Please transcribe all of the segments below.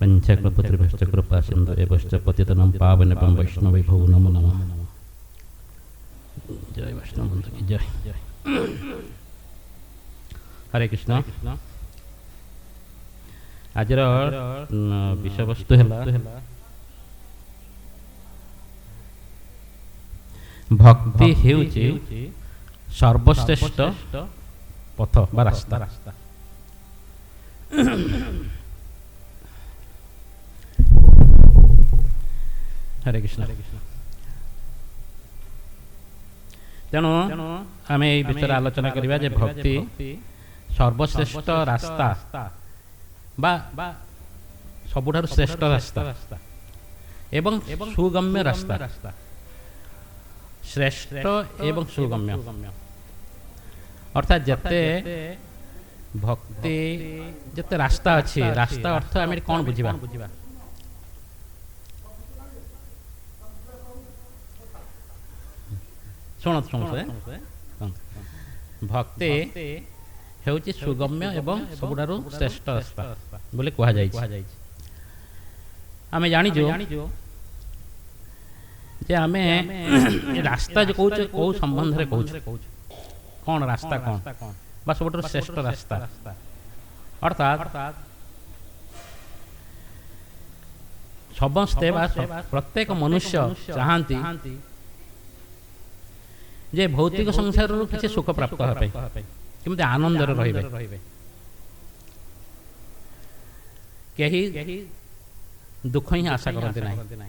पंचकृपतिर्भश्च कृपा सिंधु एवश्च पतितनं पावनेपं वैष्णवेभ्यो नमो नमः। जय वैष्णव बंधु की जय। हरे कृष्ण। आज विषय वस्तु है भक्ति हेउची सर्वश्रेष्ठ पथ बा रास्ता। हरे कृष्ण। तेणु आम ये विषय आलोचना करिबा जे भक्ति सर्वश्रेष्ठ रास्ता बा सबुठारु श्रेष्ठ रास्ता एवं सुगम्य रास्ता। श्रेष्ठ एवं सुगम्य अर्थात जते भक्ति जते रास्ता अच्छी रास्ता अर्थ आम कौन बुझा शुणु शुणु भक्ति हेउची सुगम्य एवं सबुठारु श्रेष्ठ रास्ता बोले कहा जाय। आमे जानिजो जे आमे रास्ता जो कहूँ कौ संबंध रे कहूँ कौन रास्ता कौन बा सबुठारु श्रेष्ठ रास्ता अर्थात समस्ते प्रत्येक मनुष्य चाहती जे भौतिक संसार किसी सुख प्राप्त होगा केमती आनंद रहिबे कहीं दुख ही आशा करते ना।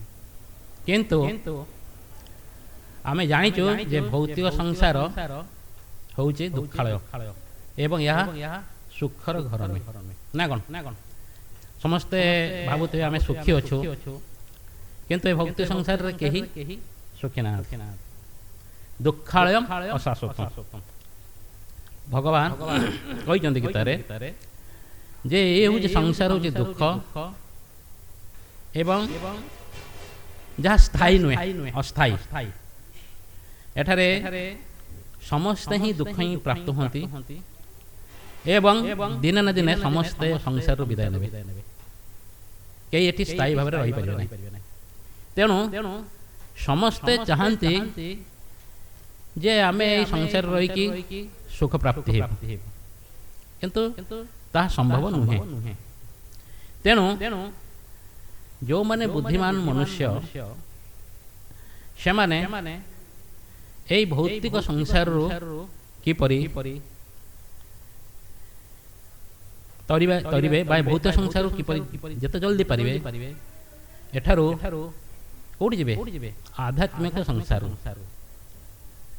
किंतु आमे जानिचु जे भौतिक संसार होउचे दुखालय एवं यह सुखर घर ना कौन समस्ते भावुते आमे सुखी अच्छु किंतु ए भौतिक संसार रे केही सुखी ना दुखालय अशाश्वत। भगवान कहते गीतारे जे ये हूँ संसार हूँ दुख एवं जहाँ स्थायी नुहे अस्थायी एठारे समस्ते ही दुख ही प्राप्त होती एवं दिने न दिने समस्ते संसार विदाय ने कई ये स्थायी भाव रही पारे ना। तेणु समस्ते चाहती जे आमे संसार रही सुख प्राप्ति किंतु ता संभव नुहे। तेणु जो माने बुद्धिमान मनुष्य से माने एई भौतिक संसार किपरि तरिबे बा भौतिक संसार किपरि जते जल्दी पारिबे एठारु कोठी जिबे आध्यात्मिक संसार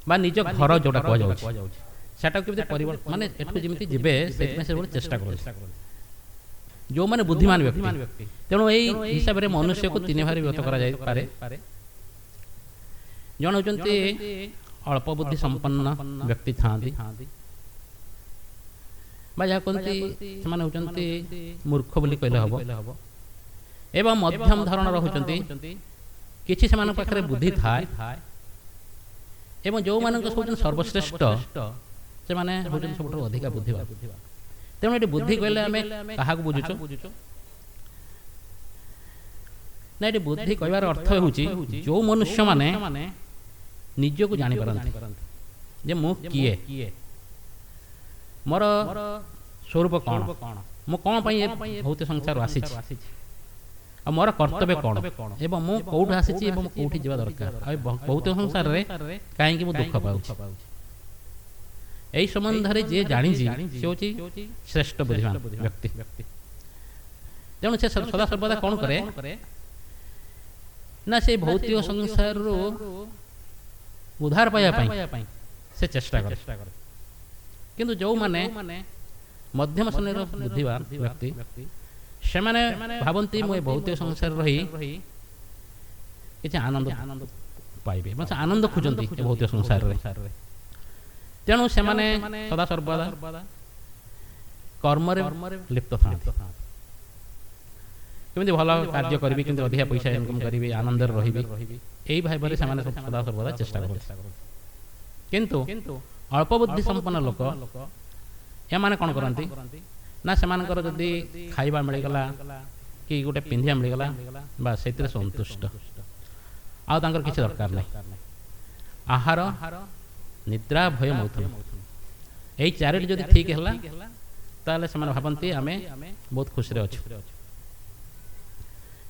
बा निज घर जोटा कह जाउछि सेटा केमति परिवर्तन माने एठु जेमति जिबे सेतमे से चेष्टा करो जो माने बुद्धिमान व्यक्ति। तेणु यही हिसाब से मनुष्य को तीन भाग व्यक्त करा जाय पारे। जन होचंती अल्प बुद्धि संपन्न व्यक्ति थांती बा जा कोनती समान होचंती मूर्ख बोली कहले हबो एवं मध्यम धरणर होचंती किछि समान पाखरे बुद्धि थाए एवं जो मानक होचन सर्वश्रेष्ठ से माने होचन सबठो अधिक बुद्धिवान। तेणु ये बुद्धि कहले आमे कहा बुझुचु ना ये बुद्धि कहबार अर्थ होउची जो मनुष्य माने निज को जानी पारंती जे मु किए मोर स्वरूप कौन मु कौन पई भौतिक संसार आसी आ मोर कर्तव्य कौन एवं मु कोठी आसी एवं कोठी जीवा दरकार आ भौतिक संसार रे काहे कि मु दुख पाउछि यही संबंध जे जानी से होची श्रेष्ठ बुद्धिमान व्यक्ति। तेणु से सदा सर्वदा कौन करे ना से भौतिक संसार उद्धार पाया से चेष्टा करे किंतु जो माने मध्यम श्रेणीर बुद्धिमान व्यक्ति से माने भावंती मु भौतिक संसार रही किछि आनंद पाइबे मतलब आनंद खोजंती भौतिक संसार रे। तेणु से माने सदा सर्वदा कर्म लिप्त था केमती भल कार्य करी कि अधिक पैसा इनकम करी आनंद रही यही भाव से सदा सर्वदा चेष्टा कर। किंतु अल्प बुद्धि संपन्न लोक या माने कौन करती ना से जदि खाइबा मिलगला कि गोटे पिंधिया मिलगला बा से सन्तुष्ट आउ तांकर किसी दरकार नहीं। आहार निद्रा भय मैथुन यही चारोटी जदि ठीक है ताले से भावती आम बहुत खुशी अच्छे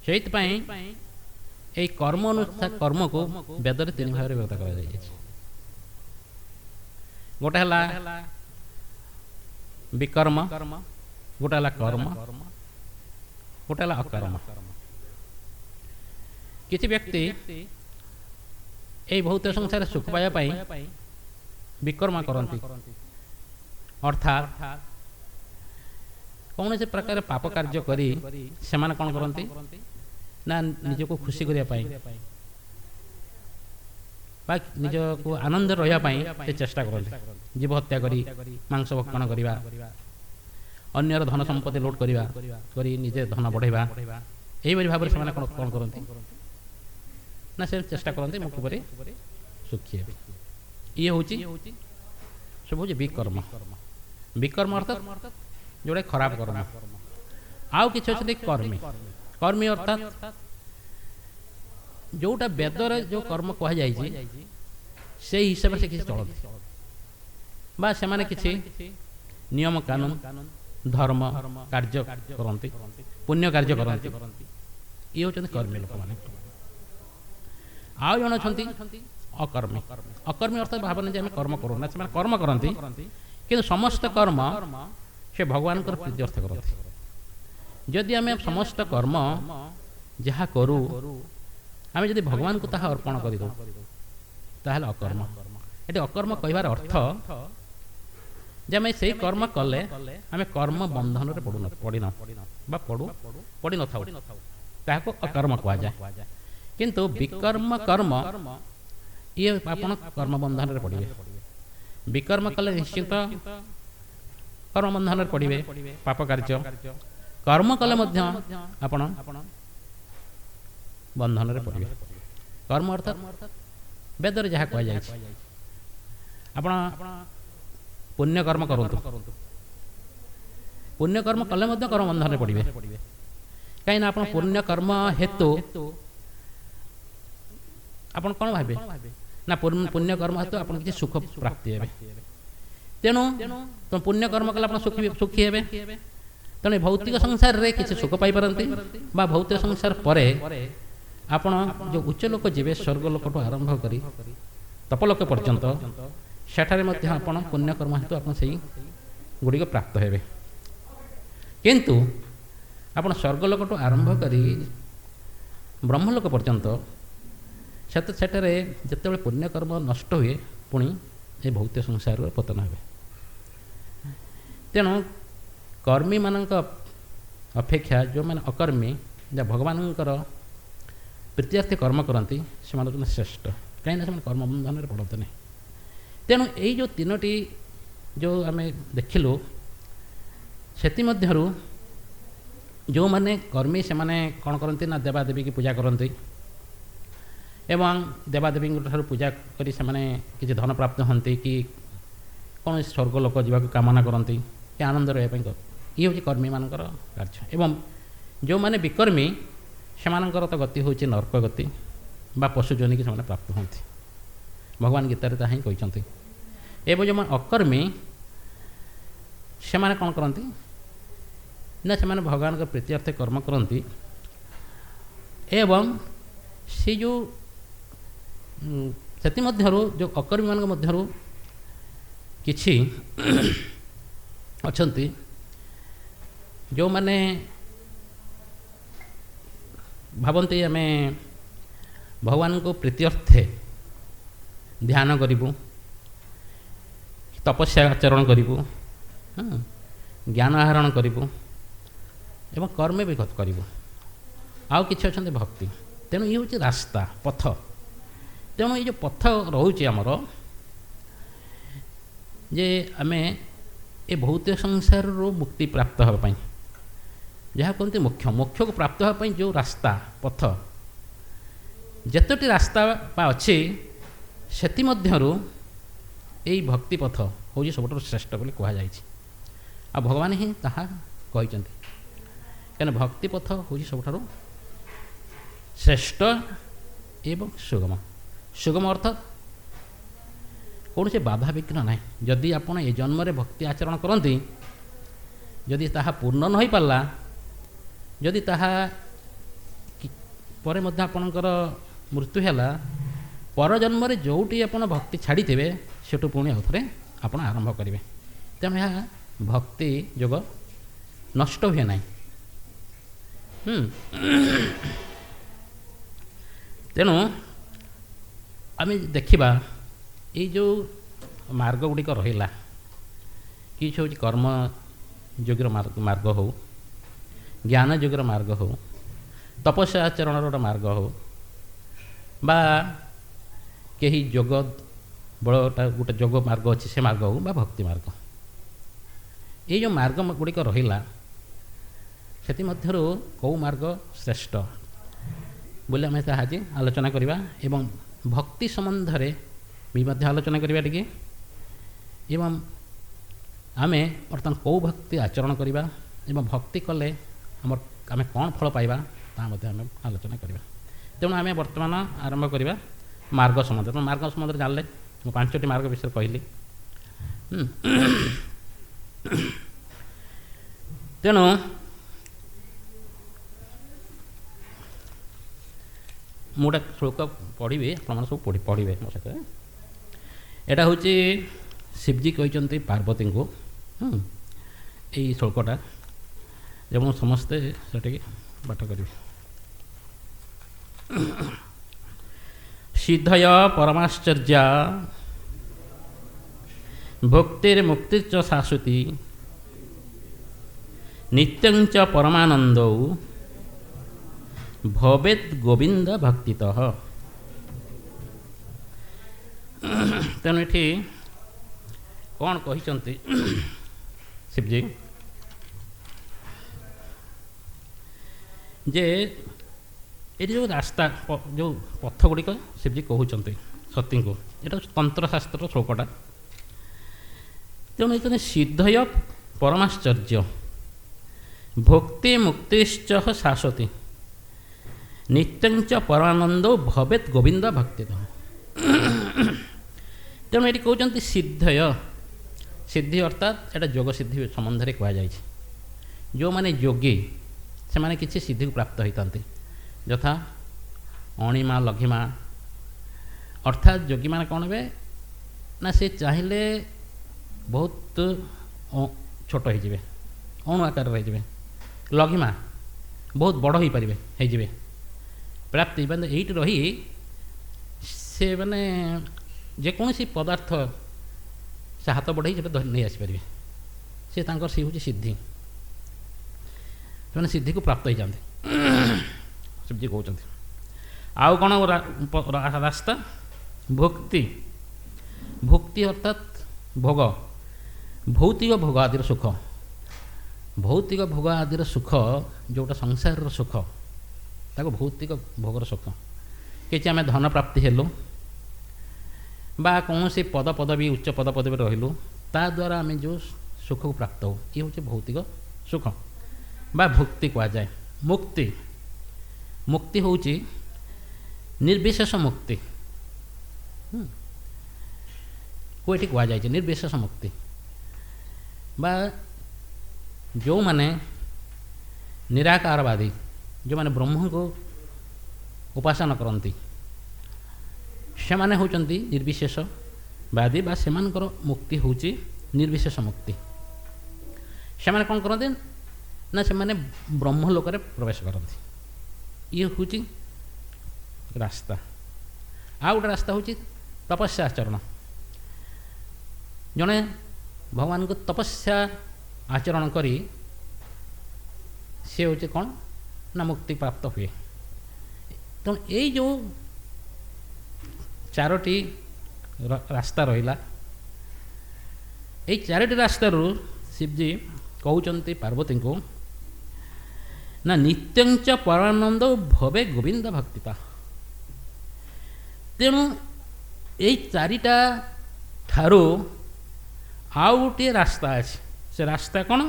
से कर्म अनुसार कर्म को वेद तीन भाग में व्यक्त कर गोटे है विकर्म गोटे है कर्म गोटे है अकर्म। किसी व्यक्ति यही भौतिक संसार सुख पाइबापी विकर्म करती अर्थात कौन से प्रकार पाप कार्य करी से कौन करती ना निज को खुशी करने निज को आनंद रही चेष्टा करते जीव हत्या करी मांस भक्षण करवा अन्यर धन संपत्ति लुट करवा निजे धन बढ़ेवा यही भाव में कौन करती ना से चेष्टा करते मुझे किपरि सुखी हे ये हूँ सब हूँ विकर्म। विकर्म अर्थात जोड़े खराब कर्म आउ कि कर्मी कर्मी अर्थात जोटा वेदर जो कर्म कह से हिसाब से किसी चलती बा से किसी नियम कानून धर्म कार्य करती पुण्य कार्य करती ये हूँ कर्मी लोक मैंने। आउ जन अच्छा अकर्मी अकर्मी अर्थात भावना जे आम कर्म करूना से कर्म करती कि समस्त कर्म से भगवान प्रीत्यर्थ करती जदि आम समस्त कर्म जहाँ करूँ आम जब भगवान को ताहा अर्पण कर ताहले अकर्म। ये अकर्म कहबार अर्थ जे आम से कर्म कले आम कर्म बंधन पड़ी न था अकर्म कह जाए किंतु विकर्म कर्म ये आपण कर्म बंधन पड़े विकर्म कले निश्चित कर्म बंधन पड़े पाप कार्य कर्म कले आपण बंधन पड़े कर्म अर्थात वेदर जहाँ कह जाए पुण्य कर्म करूँ पुण्य कर्म कले कर्म बंधन पड़े कहीं आप पुण्य कर्म हेतु आपण कौन भावे ना पुण्य कर्म हेतु आप किसी सुख प्राप्ति है तेणु तुम पुण्य कर्म कले आप सुखी हे तेणु भौतिक संसार रे किसी सुख पाई पारती बा भौतिक संसार परे आपण जो उच्च लोक जीवे स्वर्ग लोक आरंभ करी तपलोक पर्यंत सेठारे मध्य आपण पुण्य कर्म हेतु आप गुड़िक प्राप्त हे किंतु आपण स्वर्गलोक आरंभ करी ब्रह्मलोक पर्यंत सेठारे जिते पुण्यकर्म नष्ट हुए पुणी ये भौतिक संसार पतन हे तेणु कर्मी मानक अपेक्षा जो मैंने अकर्मी जहाँ भगवान प्रीत्यार्थी कर्म करती से श्रेष्ठ कहीं कर्म बंधन पड़ते नहीं। तेणु यही जो तीनोटी जो आम देखिलु से जो मैंने कर्मी से मैंने कौन करती ना देवादेवी की पूजा करती एवं देवादेवी पूजा करी से माने किसी धन प्राप्त होती कि कौन स्वर्गलोक जावाक कामना करती कि आनंद रहा ये हूँ कर्मी मान कार्य एवं जो मैंने विकर्मी से तो गति हूँ नरक गति बा पशुजनी की प्राप्त होती भगवान गीतार ताही कहते एवं जो अकर्मी से कौन करती ना से भगवान का प्रीत्यर्थ कर्म करती एवं से जो से जो अकर्मी मान मध्यरु किछि अछंती जो माने भावती आम भगवान को प्रीत्यर्थे ध्यान करूँ तपस्या आचरण करूँ ज्ञान आहरण करूँ एवं कर्म भी करूँ आउ किछि अछंती भक्ति तेणु ये हूँ रास्ता पथ तेणु ये जो पथ रोचे आमर जे आमे ए भौतिक संसार मुक्ति प्राप्त होगापाई जहाँ कहते मोक्ष मोक्ष को प्राप्त होगापाई जो रास्ता पथ जतोटी रास्ता अच्छी सेति मध्यरु यही भक्ति पथ हूँ सब श्रेष्ठ बोली कहुई आ भगवान ही ताहा कहते ତେଣୁ ଭକ୍ତି ପଥ ହେଉଛି ସବୁଠାରୁ ଶ୍ରେଷ୍ଠ ଏବଂ ସୁଗମ। ସୁଗମ ଅର୍ଥ କୌଣସି ବାଧାବିଘ୍ନ ନାହିଁ। ଯଦି ଆପଣ ଏ ଜନ୍ମରେ ଭକ୍ତି ଆଚରଣ କରନ୍ତି, ଯଦି ତାହା ପୂର୍ଣ୍ଣ ନ ହୋଇପାରିଲା, ଯଦି ତାହା ପରେ ମଧ୍ୟ ଆପଣଙ୍କର ମୃତ୍ୟୁ ହେଲା, ପର ଜନ୍ମରେ ଯେଉଁଠି ଆପଣ ଭକ୍ତି ଛାଡ଼ିଥିବେ ସେଠୁ ପୁଣି ଆଉ ଥରେ ଆପଣ ଆରମ୍ଭ କରିବେ। ତେଣୁ ଏହା ଭକ୍ତି ଯୋଗ ନଷ୍ଟ ହୁଏ ନାହିଁ। ତେଣୁ ଆମେ ଦେଖିବା ଏଇ ଯେଉଁ ମାର୍ଗ ଗୁଡ଼ିକ ରହିଲା, କିଛି ହେଉଛି କର୍ମ ଯୋଗର ମାର୍ଗ ହେଉ, ଜ୍ଞାନ ଯୋଗର ମାର୍ଗ ହେଉ, ତପସ୍ୟା ଆଚରଣର ଗୋଟେ ମାର୍ଗ ହେଉ, ବା କେହି ଯୋଗ ବଳଟା ଗୋଟେ ଯୋଗ ମାର୍ଗ ଅଛି ସେ ମାର୍ଗ ହେଉ, ବା ଭକ୍ତି ମାର୍ଗ, ଏଇ ଯେଉଁ ମାର୍ଗ ଗୁଡ଼ିକ ରହିଲା ସେଥିମଧ୍ୟରୁ କେଉଁ ମାର୍ଗ ଶ୍ରେଷ୍ଠ ବୋଲି ଆମେ ତାହା ଆଜି ଆଲୋଚନା କରିବା ଏବଂ ଭକ୍ତି ସମ୍ବନ୍ଧରେ ବି ମଧ୍ୟ ଆଲୋଚନା କରିବା ଟିକେ। ଏବଂ ଆମେ ବର୍ତ୍ତମାନ କେଉଁ ଭକ୍ତି ଆଚରଣ କରିବା ଏବଂ ଭକ୍ତି କଲେ ଆମେ କ'ଣ ଫଳ ପାଇବା ତାହା ମଧ୍ୟ ଆମେ ଆଲୋଚନା କରିବା। ତେଣୁ ଆମେ ବର୍ତ୍ତମାନ ଆରମ୍ଭ କରିବା ମାର୍ଗ ସମ୍ବନ୍ଧରେ। ମାର୍ଗ ସମ୍ବନ୍ଧରେ ଜାଣିଲେ ମୁଁ 5ଟି ମାର୍ଗ ବିଷୟରେ କହିଲି। ତେଣୁ ମୁଁ ଗୋଟେ ଶ୍ଲୋକ ପଢ଼ିବି, ଆପଣମାନେ ସବୁ ପଢ଼ିବେ ମୋ ସହିତ। ଏଇଟା ହେଉଛି ଶିବଜୀ କହିଛନ୍ତି ପାର୍ବତୀଙ୍କୁ ଏଇ ଶ୍ଲୋକଟା, ଏବଂ ସମସ୍ତେ ସେଠିକି ପାଠ କରିବେ। ସିଦ୍ଧୟ ପରମାଶ୍ଚର୍ଯ୍ୟା ଭକ୍ତିର୍ମୁକ୍ତିର୍ଚ ଶାଶ୍ୱତୀ ନିତ୍ୟଂଚ ପରମାନନ୍ଦୌ ଭବେତ୍ ଗୋବିନ୍ଦ ଭକ୍ତିତଃ। ତେଣୁ ଏଠି କ'ଣ କହିଛନ୍ତି ଶିବଜୀ, ଯେ ଏଠି ଯେଉଁ ରାସ୍ତା ଯେଉଁ ପଥ ଗୁଡ଼ିକ ଶିବଜୀ କହୁଛନ୍ତି ସତୀଙ୍କୁ, ଏଇଟା ତନ୍ତ୍ରଶାସ୍ତ୍ରର ଶ୍ଲୋକଟା। ତେଣୁ ଏଇଛନ୍ତି ସିଦ୍ଧୟ ପରମାଶ୍ଚର୍ଯ୍ୟ ଭକ୍ତି ମୁକ୍ତିଶ୍ଚ ଶାଶ୍ୱତୀ ନିତ୍ୟଂଚ ପରମାନନ୍ଦ ଭବେତ୍ ଗୋବିନ୍ଦ ଭକ୍ତିତଃ। ତେଣୁ ଏଠି କହୁଛନ୍ତି ସିଦ୍ଧୟ, ସିଦ୍ଧି ଅର୍ଥାତ୍ ଏଇଟା ଯୋଗ ସିଦ୍ଧି ସମ୍ବନ୍ଧରେ କୁହାଯାଇଛି। ଯେଉଁମାନେ ଯୋଗୀ ସେମାନେ କିଛି ସିଦ୍ଧିକୁ ପ୍ରାପ୍ତ ହୋଇଥାନ୍ତି, ଯଥା ଅଣିମା ଲଘିମା। ଅର୍ଥାତ୍ ଯୋଗୀମାନେ କ'ଣ ହେବେ ନା ସେ ଚାହିଁଲେ ବହୁତ ଛୋଟ ହୋଇଯିବେ, ଅଣୁ ଆକାରରେ ରହିଯିବେ। ଲଘିମା ବହୁତ ବଡ଼ ହେଇଯିବେ। ପ୍ରାପ୍ତି ମାନେ ଏଇଠି ରହି ସେ ମାନେ ଯେକୌଣସି ପଦାର୍ଥ ସେ ହାତ ବଢ଼େଇ ସେଟା ନେଇ ଆସିପାରିବେ। ସେ ତାଙ୍କର ସେ ହେଉଛି ସିଦ୍ଧି, ସେମାନେ ସିଦ୍ଧିକୁ ପ୍ରାପ୍ତ ହେଇଯାନ୍ତି ଶିବଜୀ କହୁଛନ୍ତି। ଆଉ କ'ଣ ରାସ୍ତା? ଭକ୍ତି। ଭକ୍ତି ଅର୍ଥାତ୍ ଭୋଗ, ଭୌତିକ ଭୋଗ ଆଦିର ସୁଖ। ଭୌତିକ ଭୋଗ ଆଦିର ସୁଖ ଯେଉଁଟା ସଂସାରର ସୁଖ, ତାକୁ ଭୌତିକ ଭୋଗର ସୁଖ। କିଛି ଆମେ ଧନ ପ୍ରାପ୍ତି ହେଲୁ ବା କୌଣସି ପଦପଦବୀ ଉଚ୍ଚ ପଦପଦବୀ ରହିଲୁ, ତାଦ୍ୱାରା ଆମେ ଯେଉଁ ସୁଖକୁ ପ୍ରାପ୍ତ ହେଉ, ଇଏ ହେଉଛି ଭୌତିକ ସୁଖ ବା ଭକ୍ତି କୁହାଯାଏ। ମୁକ୍ତି, ମୁକ୍ତି ହେଉଛି ନିର୍ବିଶେଷ ମୁକ୍ତି। ଏଠି କୁହାଯାଇଛି ନିର୍ବିଶେଷ ମୁକ୍ତି, ବା ଯେଉଁମାନେ ନିରାକାରବାଦୀ, ଯେଉଁମାନେ ବ୍ରହ୍ମଙ୍କୁ ଉପାସନା କରନ୍ତି, ସେମାନେ ହେଉଛନ୍ତି ନିର୍ବିଶେଷବାଦୀ, ବା ସେମାନଙ୍କର ମୁକ୍ତି ହେଉଛି ନିର୍ବିଶେଷ ମୁକ୍ତି। ସେମାନେ କ'ଣ କରନ୍ତି ନା ସେମାନେ ବ୍ରହ୍ମଲୋକରେ ପ୍ରବେଶ କରନ୍ତି। ଇଏ ହେଉଛି ରାସ୍ତା। ଆଉ ଗୋଟେ ରାସ୍ତା ହେଉଛି ତପସ୍ୟା ଆଚରଣ। ଜଣେ ଭଗବାନଙ୍କୁ ତପସ୍ୟା ଆଚରଣ କରି ସେ ହେଉଛି କ'ଣ ନା ମୁକ୍ତି ପ୍ରାପ୍ତ ହୁଏ। ତେଣୁ ଏଇ ଯେଉଁ 4ଟି ରାସ୍ତା ରହିଲା, ଏଇ 4ଟି ରାସ୍ତାରୁ ଶିବଜୀ କହୁଛନ୍ତି ପାର୍ବତୀଙ୍କୁ ନା ନିତ୍ୟଂଚ ପରାନନ୍ଦ ଭବେ ଗୋବିନ୍ଦ ଭକ୍ତିତା। ତେଣୁ ଏଇ 4ଟା ଠାରୁ ଆଉ ଗୋଟିଏ ରାସ୍ତା ଅଛି। ସେ ରାସ୍ତା କ'ଣ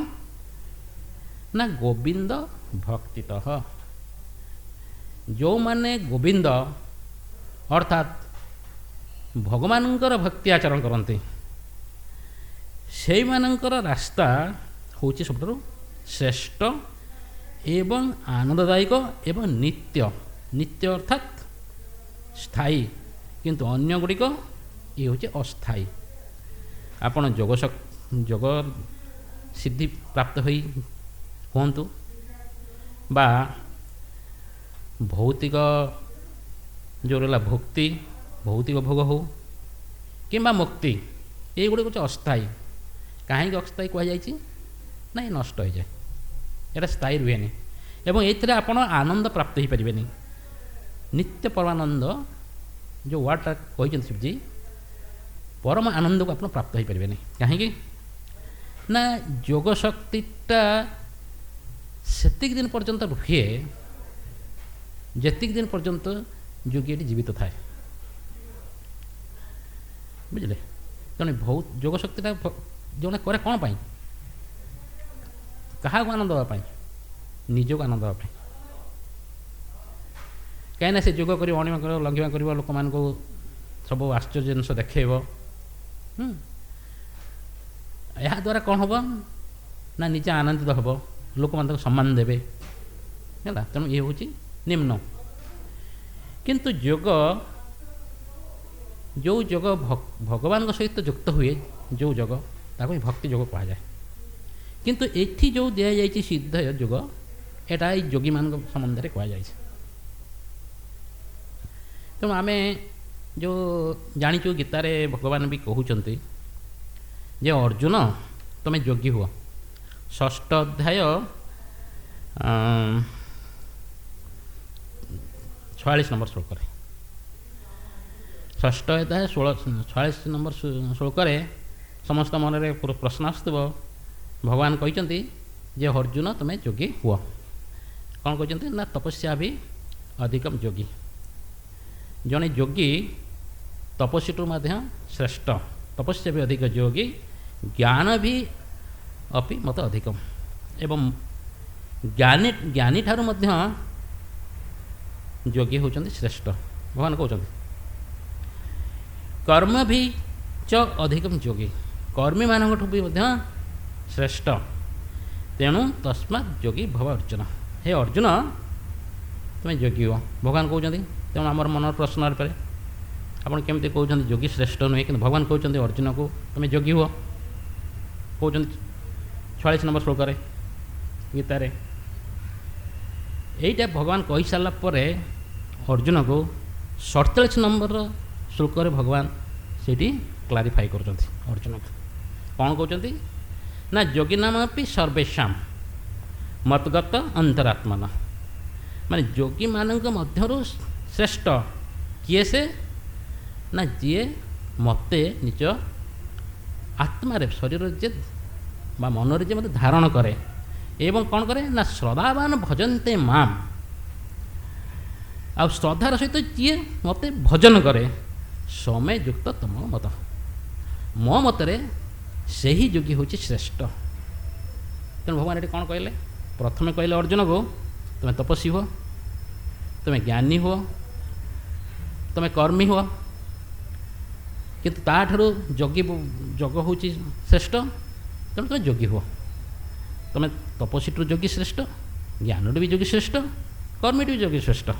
ନା ଗୋବିନ୍ଦ भक्तितः जो माने गोविंद अर्थात भगवानंकर भक्ति आचरण करते से मानकर रास्ता हूँ सब श्रेष्ठ एवं आनंददायक एवं नित्य नित्य अर्थात स्थायी किंतु अन्य गुड़िक ये हूँ अस्थायी आपण जोग सिद्धि प्राप्त हुई कहतु बा भौतिक जो रहा भक्ति भौतिक भोग हो कि मुक्ति ये गुड़ कुछ अस्थायी कहीं अस्थायी कहुई ना ये नष्ट हो जाए यहाँ स्थायी रुहे एवं ये आपण आनंद प्राप्त हो पारे नित्य परमानंद जो वर्डटा कहते शिवजी परम आनंद को आप प्राप्त हो पारे कहीं ना जोग शक्तिटा सेतिक दिन पर्यंत रुहे जेतिक दिन पर्यंत योगी जीवित थाए बुझे तेणु बहुत जोग शक्तिटा जो करे कौन पाई क्या आनंद देवाई निजक आनंद देवाई कहीं से जोग कर अणिमा कर लंघिमा कर लोक मान सब आश्चर्य जिन देखेब या द्वारा कौन हम ना निजे आनंदित हम लोक मान सम्मान देवे है तेणु ये हूँ निम्न किंतु जोग जो जोग भगवान सहित युक्त हुए जो जोग ताको भक्ति जोग कह जाए किंतु एठी जो दिया जाए सिद्ध जोग एटा योगी मान संबंध में कह जाए तेणु आम जो जाचु गीतार भगवान भी कहते जे अर्जुन तुम्हें योगी हुआ 6 अध्याय 46 नंबर श्लोक 6 अध्याय 46 नंबर श्लोक समस्त मन में प्रश्न आसुव भगवान कहते जे अर्जुन तुम्हें योगी हुआ कौन कहते ना तपस्या भी अधिकम योगी जड़े योगी तपस्वी श्रेष्ठ तपस्या भी अधिक योगी ज्ञान भी अपि मत अधिकम एवं ज्ञानी ज्ञानी ठारू मध्य योगी होचंदी श्रेष्ठ भगवान कहते कर्म भी च अधिकम योगी कर्मी मानक भी श्रेष्ठ तेणु तस्मात् योगी भव अर्जुन हे अर्जुन तुम्हें योगी हो भगवान कहते तेणु आम मन प्रश्न पे आपड़ केमती कहते योगी श्रेष्ठ नुहे कि भगवान कहते अर्जुन को तुम्हें योगी हुआ कहते 46 नंबर श्लोक गीतार यहीटा भगवान कही सारापर अर्जुन को 47 नंबर श्लोक भगवान से क्लारिफाई कर अर्जुन को कौन कहते ना योगी नाम सर्वेशा मतगत अंतरात्मना माने योगी मानक मध्यरु श्रेष्ठ किए से ना जी मते निज आत्मा शरीर जे मनोर जे मत धारण करे एवं कौन करे ना श्रद्धावान भजनते माम आ श्रद्धार सहित जी मते भजन करे समय युक्त तम मत मो मतरे से ही योगी हूँ श्रेष्ठ तेणु भगवान ये कौन कहले प्रथम कहले अर्जुन को तुम्हें तपस्वी हो तुम्हें ज्ञानी हो तुम्हें कर्मी हो किंतु ताठू योगी जोग हूँ श्रेष्ठ तेणु तुम्हें योगी हो तुम्हें तपस्वी योगी श्रेष्ठ ज्ञान भी योगी श्रेष्ठ कर्मी भी योगी श्रेष्ठ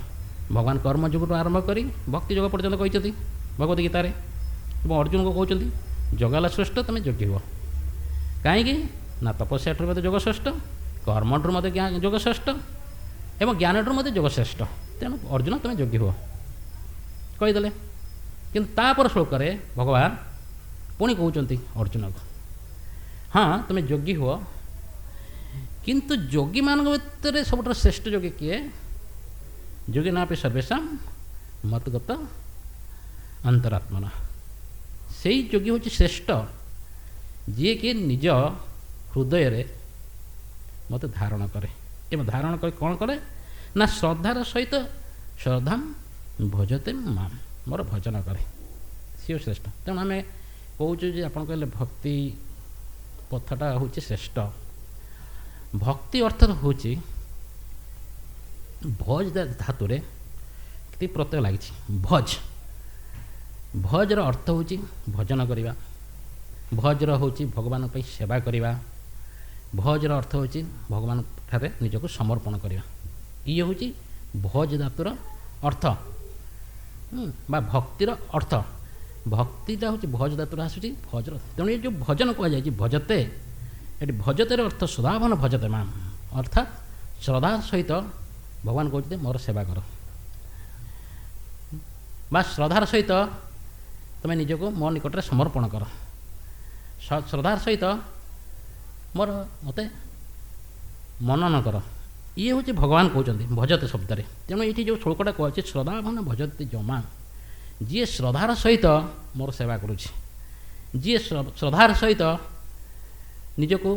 भगवान कर्म जोग आरंभ कर भक्ति जोग पर्यटन कहते भगवत गीतार अर्जुन को कहते जोगाला श्रेष्ठ तुम्हें योगी हुआ कहीं ना तपस्या मत जोग श्रेष्ठ कर्म मत जोग श्रेष्ठ एवं ज्ञान मत जोग श्रेष्ठ तेणु अर्जुन तुम्हें योगी हुआ कहीदे किंतु तापर श्लोक भगवान पुणी कहते अर्जुन को हाँ तुम्हें योगी हुआ किंतु योगी मान भितर सब श्रेष्ठ योगी किए योगी ना पे सर्वेशा मतगत अंतरात्मना से योगी हूँ श्रेष्ठ जी कि निज हृदय मत धारण करे एवं धारण कर कौन करे ना श्रद्धार सहित श्रद्धा भजते माम मोर भजन करे सी श्रेष्ठ तेणु आम कौचु आप कहले भक्ति पथटा हूँ श्रेष्ठ भक्ति अर्थ हूँ ଭଜ ଧାତୁରେ କେତେ ପ୍ରତ୍ୟୟ ଲାଗିଛି ଭଜ। ଭଜର ଅର୍ଥ ହେଉଛି ଭଜନ କରିବା, ଭଜର ହେଉଛି ଭଗବାନଙ୍କ ପାଇଁ ସେବା କରିବା, ଭଜର ଅର୍ଥ ହେଉଛି ଭଗବାନ ଠାରେ ନିଜକୁ ସମର୍ପଣ କରିବା। ଇଏ ହେଉଛି ଭଜ ଧାତୁର ଅର୍ଥ ବା ଭକ୍ତିର ଅର୍ଥ। ଭକ୍ତିଟା ହେଉଛି ଭଜ ଧାତୁର ଆସୁଛି ଭଜର। ତେଣୁ ଏ ଯେଉଁ ଭଜନ କୁହାଯାଇଛି ଭଜତେ, ଏଠି ଭଜତେର ଅର୍ଥ ସଦାଭନ ଭଜତେ ମାମ୍, ଅର୍ଥାତ୍ ଶ୍ରଦ୍ଧା ସହିତ ଭଗବାନ କହୁଛନ୍ତି ମୋର ସେବା କର, ବା ଶ୍ରଦ୍ଧାର ସହିତ ତୁମେ ନିଜକୁ ମୋ ନିକଟରେ ସମର୍ପଣ କର, ଶ୍ରଦ୍ଧାର ସହିତ ମୋତେ ମନନ କର। ଇଏ ହେଉଛି ଭଗବାନ କହୁଛନ୍ତି ଭଜତେ ଶବ୍ଦରେ। ତେଣୁ ଏଇଠି ଯେଉଁ ଶ୍ଳୋକଟା କୁହାଯାଇଛି ଶ୍ରଦ୍ଧାଭନ ଭଜତେ ଜମା, ଯିଏ ଶ୍ରଦ୍ଧାର ସହିତ ମୋର ସେବା କରୁଛି, ଯିଏ ଶ୍ରଦ୍ଧାର ସହିତ ନିଜକୁ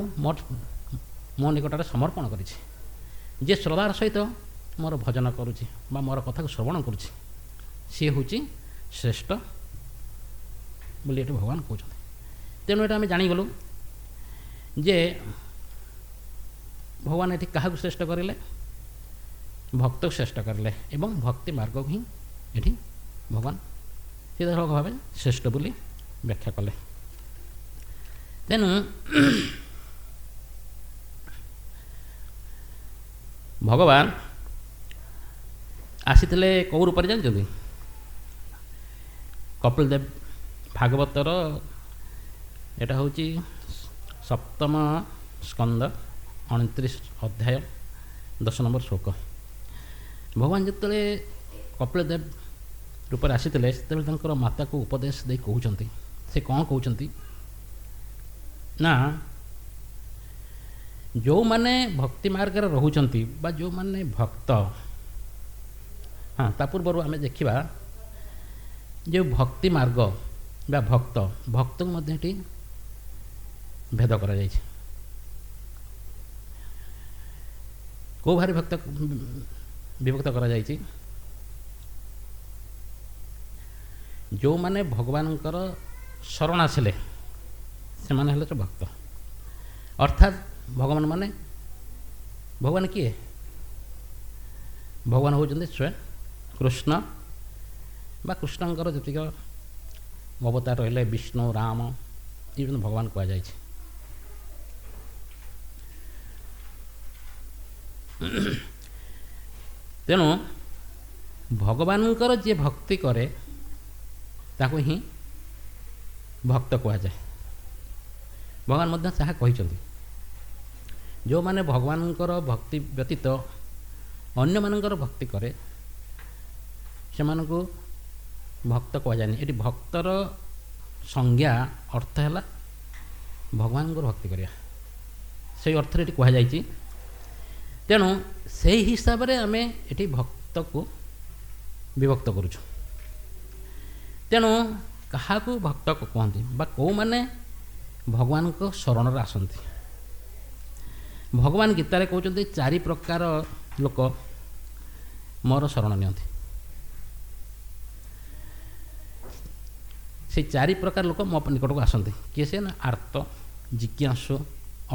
ମୋ ନିକଟରେ ସମର୍ପଣ କରିଛି, ଯିଏ ଶ୍ରଦ୍ଧାର ସହିତ ମୋର ଭଜନ କରୁଛି ବା ମୋର କଥାକୁ ଶ୍ରବଣ କରୁଛି, ସିଏ ହେଉଛି ଶ୍ରେଷ୍ଠ ବୋଲି ଏଠି ଭଗବାନ କହୁଛନ୍ତି। ତେଣୁ ଏଇଟା ଆମେ ଜାଣିଗଲୁ ଯେ ଭଗବାନ ଏଠି କାହାକୁ ଶ୍ରେଷ୍ଠ କରିଲେ, ଭକ୍ତକୁ ଶ୍ରେଷ୍ଠ କରିଲେ ଏବଂ ଭକ୍ତି ମାର୍ଗକୁ ହିଁ ଏଠି ଭଗବାନ ସିଧାସଳଖ ଭାବେ ଶ୍ରେଷ୍ଠ ବୋଲି ବ୍ୟାଖ୍ୟା କଲେ। ତେଣୁ ଭଗବାନ ଆସିଥିଲେ କେଉଁ ରୂପରେ ଜାଣିଛନ୍ତି? କପିଳ ଦେବ ଭାଗବତର ଏଇଟା ହେଉଛି ସପ୍ତମ ସ୍କନ୍ଦ 29 ଅଧ୍ୟାୟ 10 ନମ୍ବର ଶ୍ଲୋକ। ଭଗବାନ ଯେତେବେଳେ କପିଳ ଦେବ ରୂପରେ ଆସିଥିଲେ ସେତେବେଳେ ତାଙ୍କର ମାତାକୁ ଉପଦେଶ ଦେଇ କହୁଛନ୍ତି, ସେ କ'ଣ କହୁଛନ୍ତି ନା ଯେଉଁମାନେ ଭକ୍ତି ମାର୍ଗରେ ରହୁଛନ୍ତି ବା ଯେଉଁମାନେ ଭକ୍ତ, ତା ପୂର୍ବରୁ ଆମେ ଦେଖିବା ଯେଉଁ ଭକ୍ତି ମାର୍ଗ ବା ଭକ୍ତକୁ ମଧ୍ୟ ଏଠି ଭେଦ କରାଯାଇଛି। କେଉଁ ଭାରି ବିଭକ୍ତ କରାଯାଇଛି? ଯେଉଁମାନେ ଭଗବାନଙ୍କର ଶରଣ ଆସିଲେ ସେମାନେ ହେଲେ ଭକ୍ତ। ଅର୍ଥାତ୍ ଭଗବାନ କିଏ? ଭଗବାନ ହେଉଛନ୍ତି ସ୍ୱୟଂ କୃଷ୍ଣ ବା କୃଷ୍ଣଙ୍କର ଯେତିକ ଅବତାର ରହିଲେ ବିଷ୍ଣୁ ରାମ, ଏ ଭଗବାନ କୁହାଯାଇଛି। ତେଣୁ ଭଗବାନଙ୍କର ଯିଏ ଭକ୍ତି କରେ ତାକୁ ହିଁ ଭକ୍ତ କୁହାଯାଏ। ଭଗବାନ ମଧ୍ୟ ତାହା କହିଛନ୍ତି, ଯେଉଁମାନେ ଭଗବାନଙ୍କର ଭକ୍ତି ବ୍ୟତୀତ ଅନ୍ୟମାନଙ୍କର ଭକ୍ତି କରେ ସେମାନଙ୍କୁ ଭକ୍ତ କୁହାଯାଏନି। ଏଠି ଭକ୍ତର ସଂଜ୍ଞା ଅର୍ଥ ହେଲା ଭଗବାନଙ୍କର ଭକ୍ତି କରିବା, ସେଇ ଅର୍ଥରେ ଏଠି କୁହାଯାଇଛି। ତେଣୁ ସେହି ହିସାବରେ ଆମେ ଏଠି ଭକ୍ତକୁ ବିଭକ୍ତ କରୁଛୁ। ତେଣୁ କାହାକୁ ଭକ୍ତ କୁହନ୍ତି ବା କେଉଁମାନେ ଭଗବାନଙ୍କ ଶରଣରେ ଆସନ୍ତି? ଭଗବାନ ଗୀତାରେ କହୁଛନ୍ତି 4 ପ୍ରକାର ଲୋକ ମୋର ଶରଣ ନିଅନ୍ତି। ସେ 4 ପ୍ରକାର ଲୋକ ମୋ ନିକଟକୁ ଆସନ୍ତି। କିଏ ସେ? ନା ଆର୍ତ, ଜିଜ୍ଞାସୁ,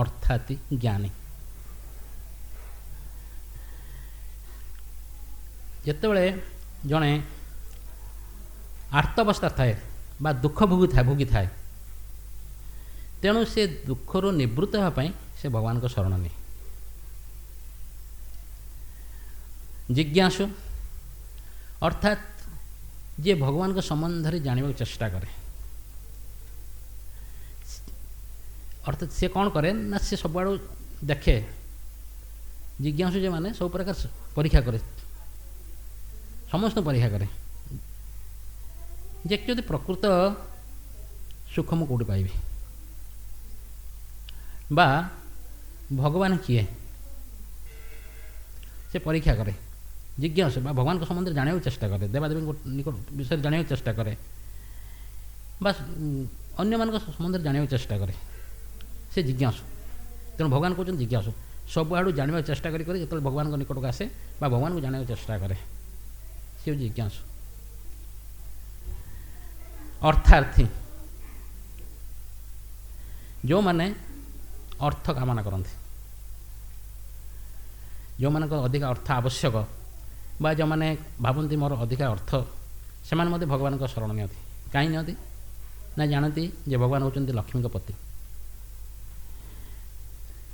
ଅର୍ଥାତୀ, ଜ୍ଞାନୀ। ଯେତେବେଳେ ଜଣେ ଆର୍ତ ଅବସ୍ଥାରେ ଥାଏ ବା ଦୁଃଖ ଭୋଗିଥାଏ, ତେଣୁ ସେ ଦୁଃଖରୁ ନିବୃତ୍ତ ହେବା ପାଇଁ ସେ ଭଗବାନଙ୍କ ଶରଣ ନିଏ। ଜିଜ୍ଞାସୁ ଅର୍ଥାତ୍ ଯିଏ ଭଗବାନଙ୍କ ସମ୍ବନ୍ଧରେ ଜାଣିବାକୁ ଚେଷ୍ଟା କରେ, ଅର୍ଥାତ୍ ସେ କ'ଣ କରେ ନା ସେ ସବୁଆଡ଼ୁ ଦେଖେ। ଜିଜ୍ଞାସୁ ଯେଉଁମାନେ ସବୁ ପ୍ରକାର ପରୀକ୍ଷା କରେ, ସମସ୍ତଙ୍କୁ ପରୀକ୍ଷା କରେ ଯେ ଯଦି ପ୍ରକୃତ ସୁଖ ମୁଁ କେଉଁଠି ପାଇବି ବା ଭଗବାନ କିଏ, ସେ ପରୀକ୍ଷା କରେ। ଜିଜ୍ଞାସୁ ବା ଭଗବାନଙ୍କ ସମ୍ବନ୍ଧରେ ଜାଣିବାକୁ ଚେଷ୍ଟା କରେ, ଦେବାଦେବୀଙ୍କ ନିକଟ ବିଷୟରେ ଜାଣିବାକୁ ଚେଷ୍ଟା କରେ ବା ଅନ୍ୟମାନଙ୍କ ସମ୍ବନ୍ଧରେ ଜାଣିବାକୁ ଚେଷ୍ଟା କରେ, ସେ ଜିଜ୍ଞାସୁ। ତେଣୁ ଭଗବାନ କହୁଛନ୍ତି ଜିଜ୍ଞାସୁ, ସବୁଆଡ଼ୁ ଜାଣିବାକୁ ଚେଷ୍ଟା କରି ଯେତେବେଳେ ଭଗବାନଙ୍କ ନିକଟକୁ ଆସେ ବା ଭଗବାନଙ୍କୁ ଜାଣିବାକୁ ଚେଷ୍ଟା କରେ, ସେ ହେଉଛି ଜିଜ୍ଞାସୁ। ଅର୍ଥାର୍ଥୀ ଯେଉଁମାନେ ଅର୍ଥ କାମନା କରନ୍ତି, ଯେଉଁମାନଙ୍କର ଅଧିକ ଅର୍ଥ ଆବଶ୍ୟକ ବା ଯେଉଁମାନେ ଭାବନ୍ତି ମୋର ଅଧିକା ଅର୍ଥ, ସେମାନେ ମଧ୍ୟ ଭଗବାନଙ୍କ ଶରଣ ନିଅନ୍ତି। କାହିଁ ନିଅନ୍ତି ନା ଜାଣନ୍ତି ଯେ ଭଗବାନ ହେଉଛନ୍ତି ଲକ୍ଷ୍ମୀଙ୍କ ପତି।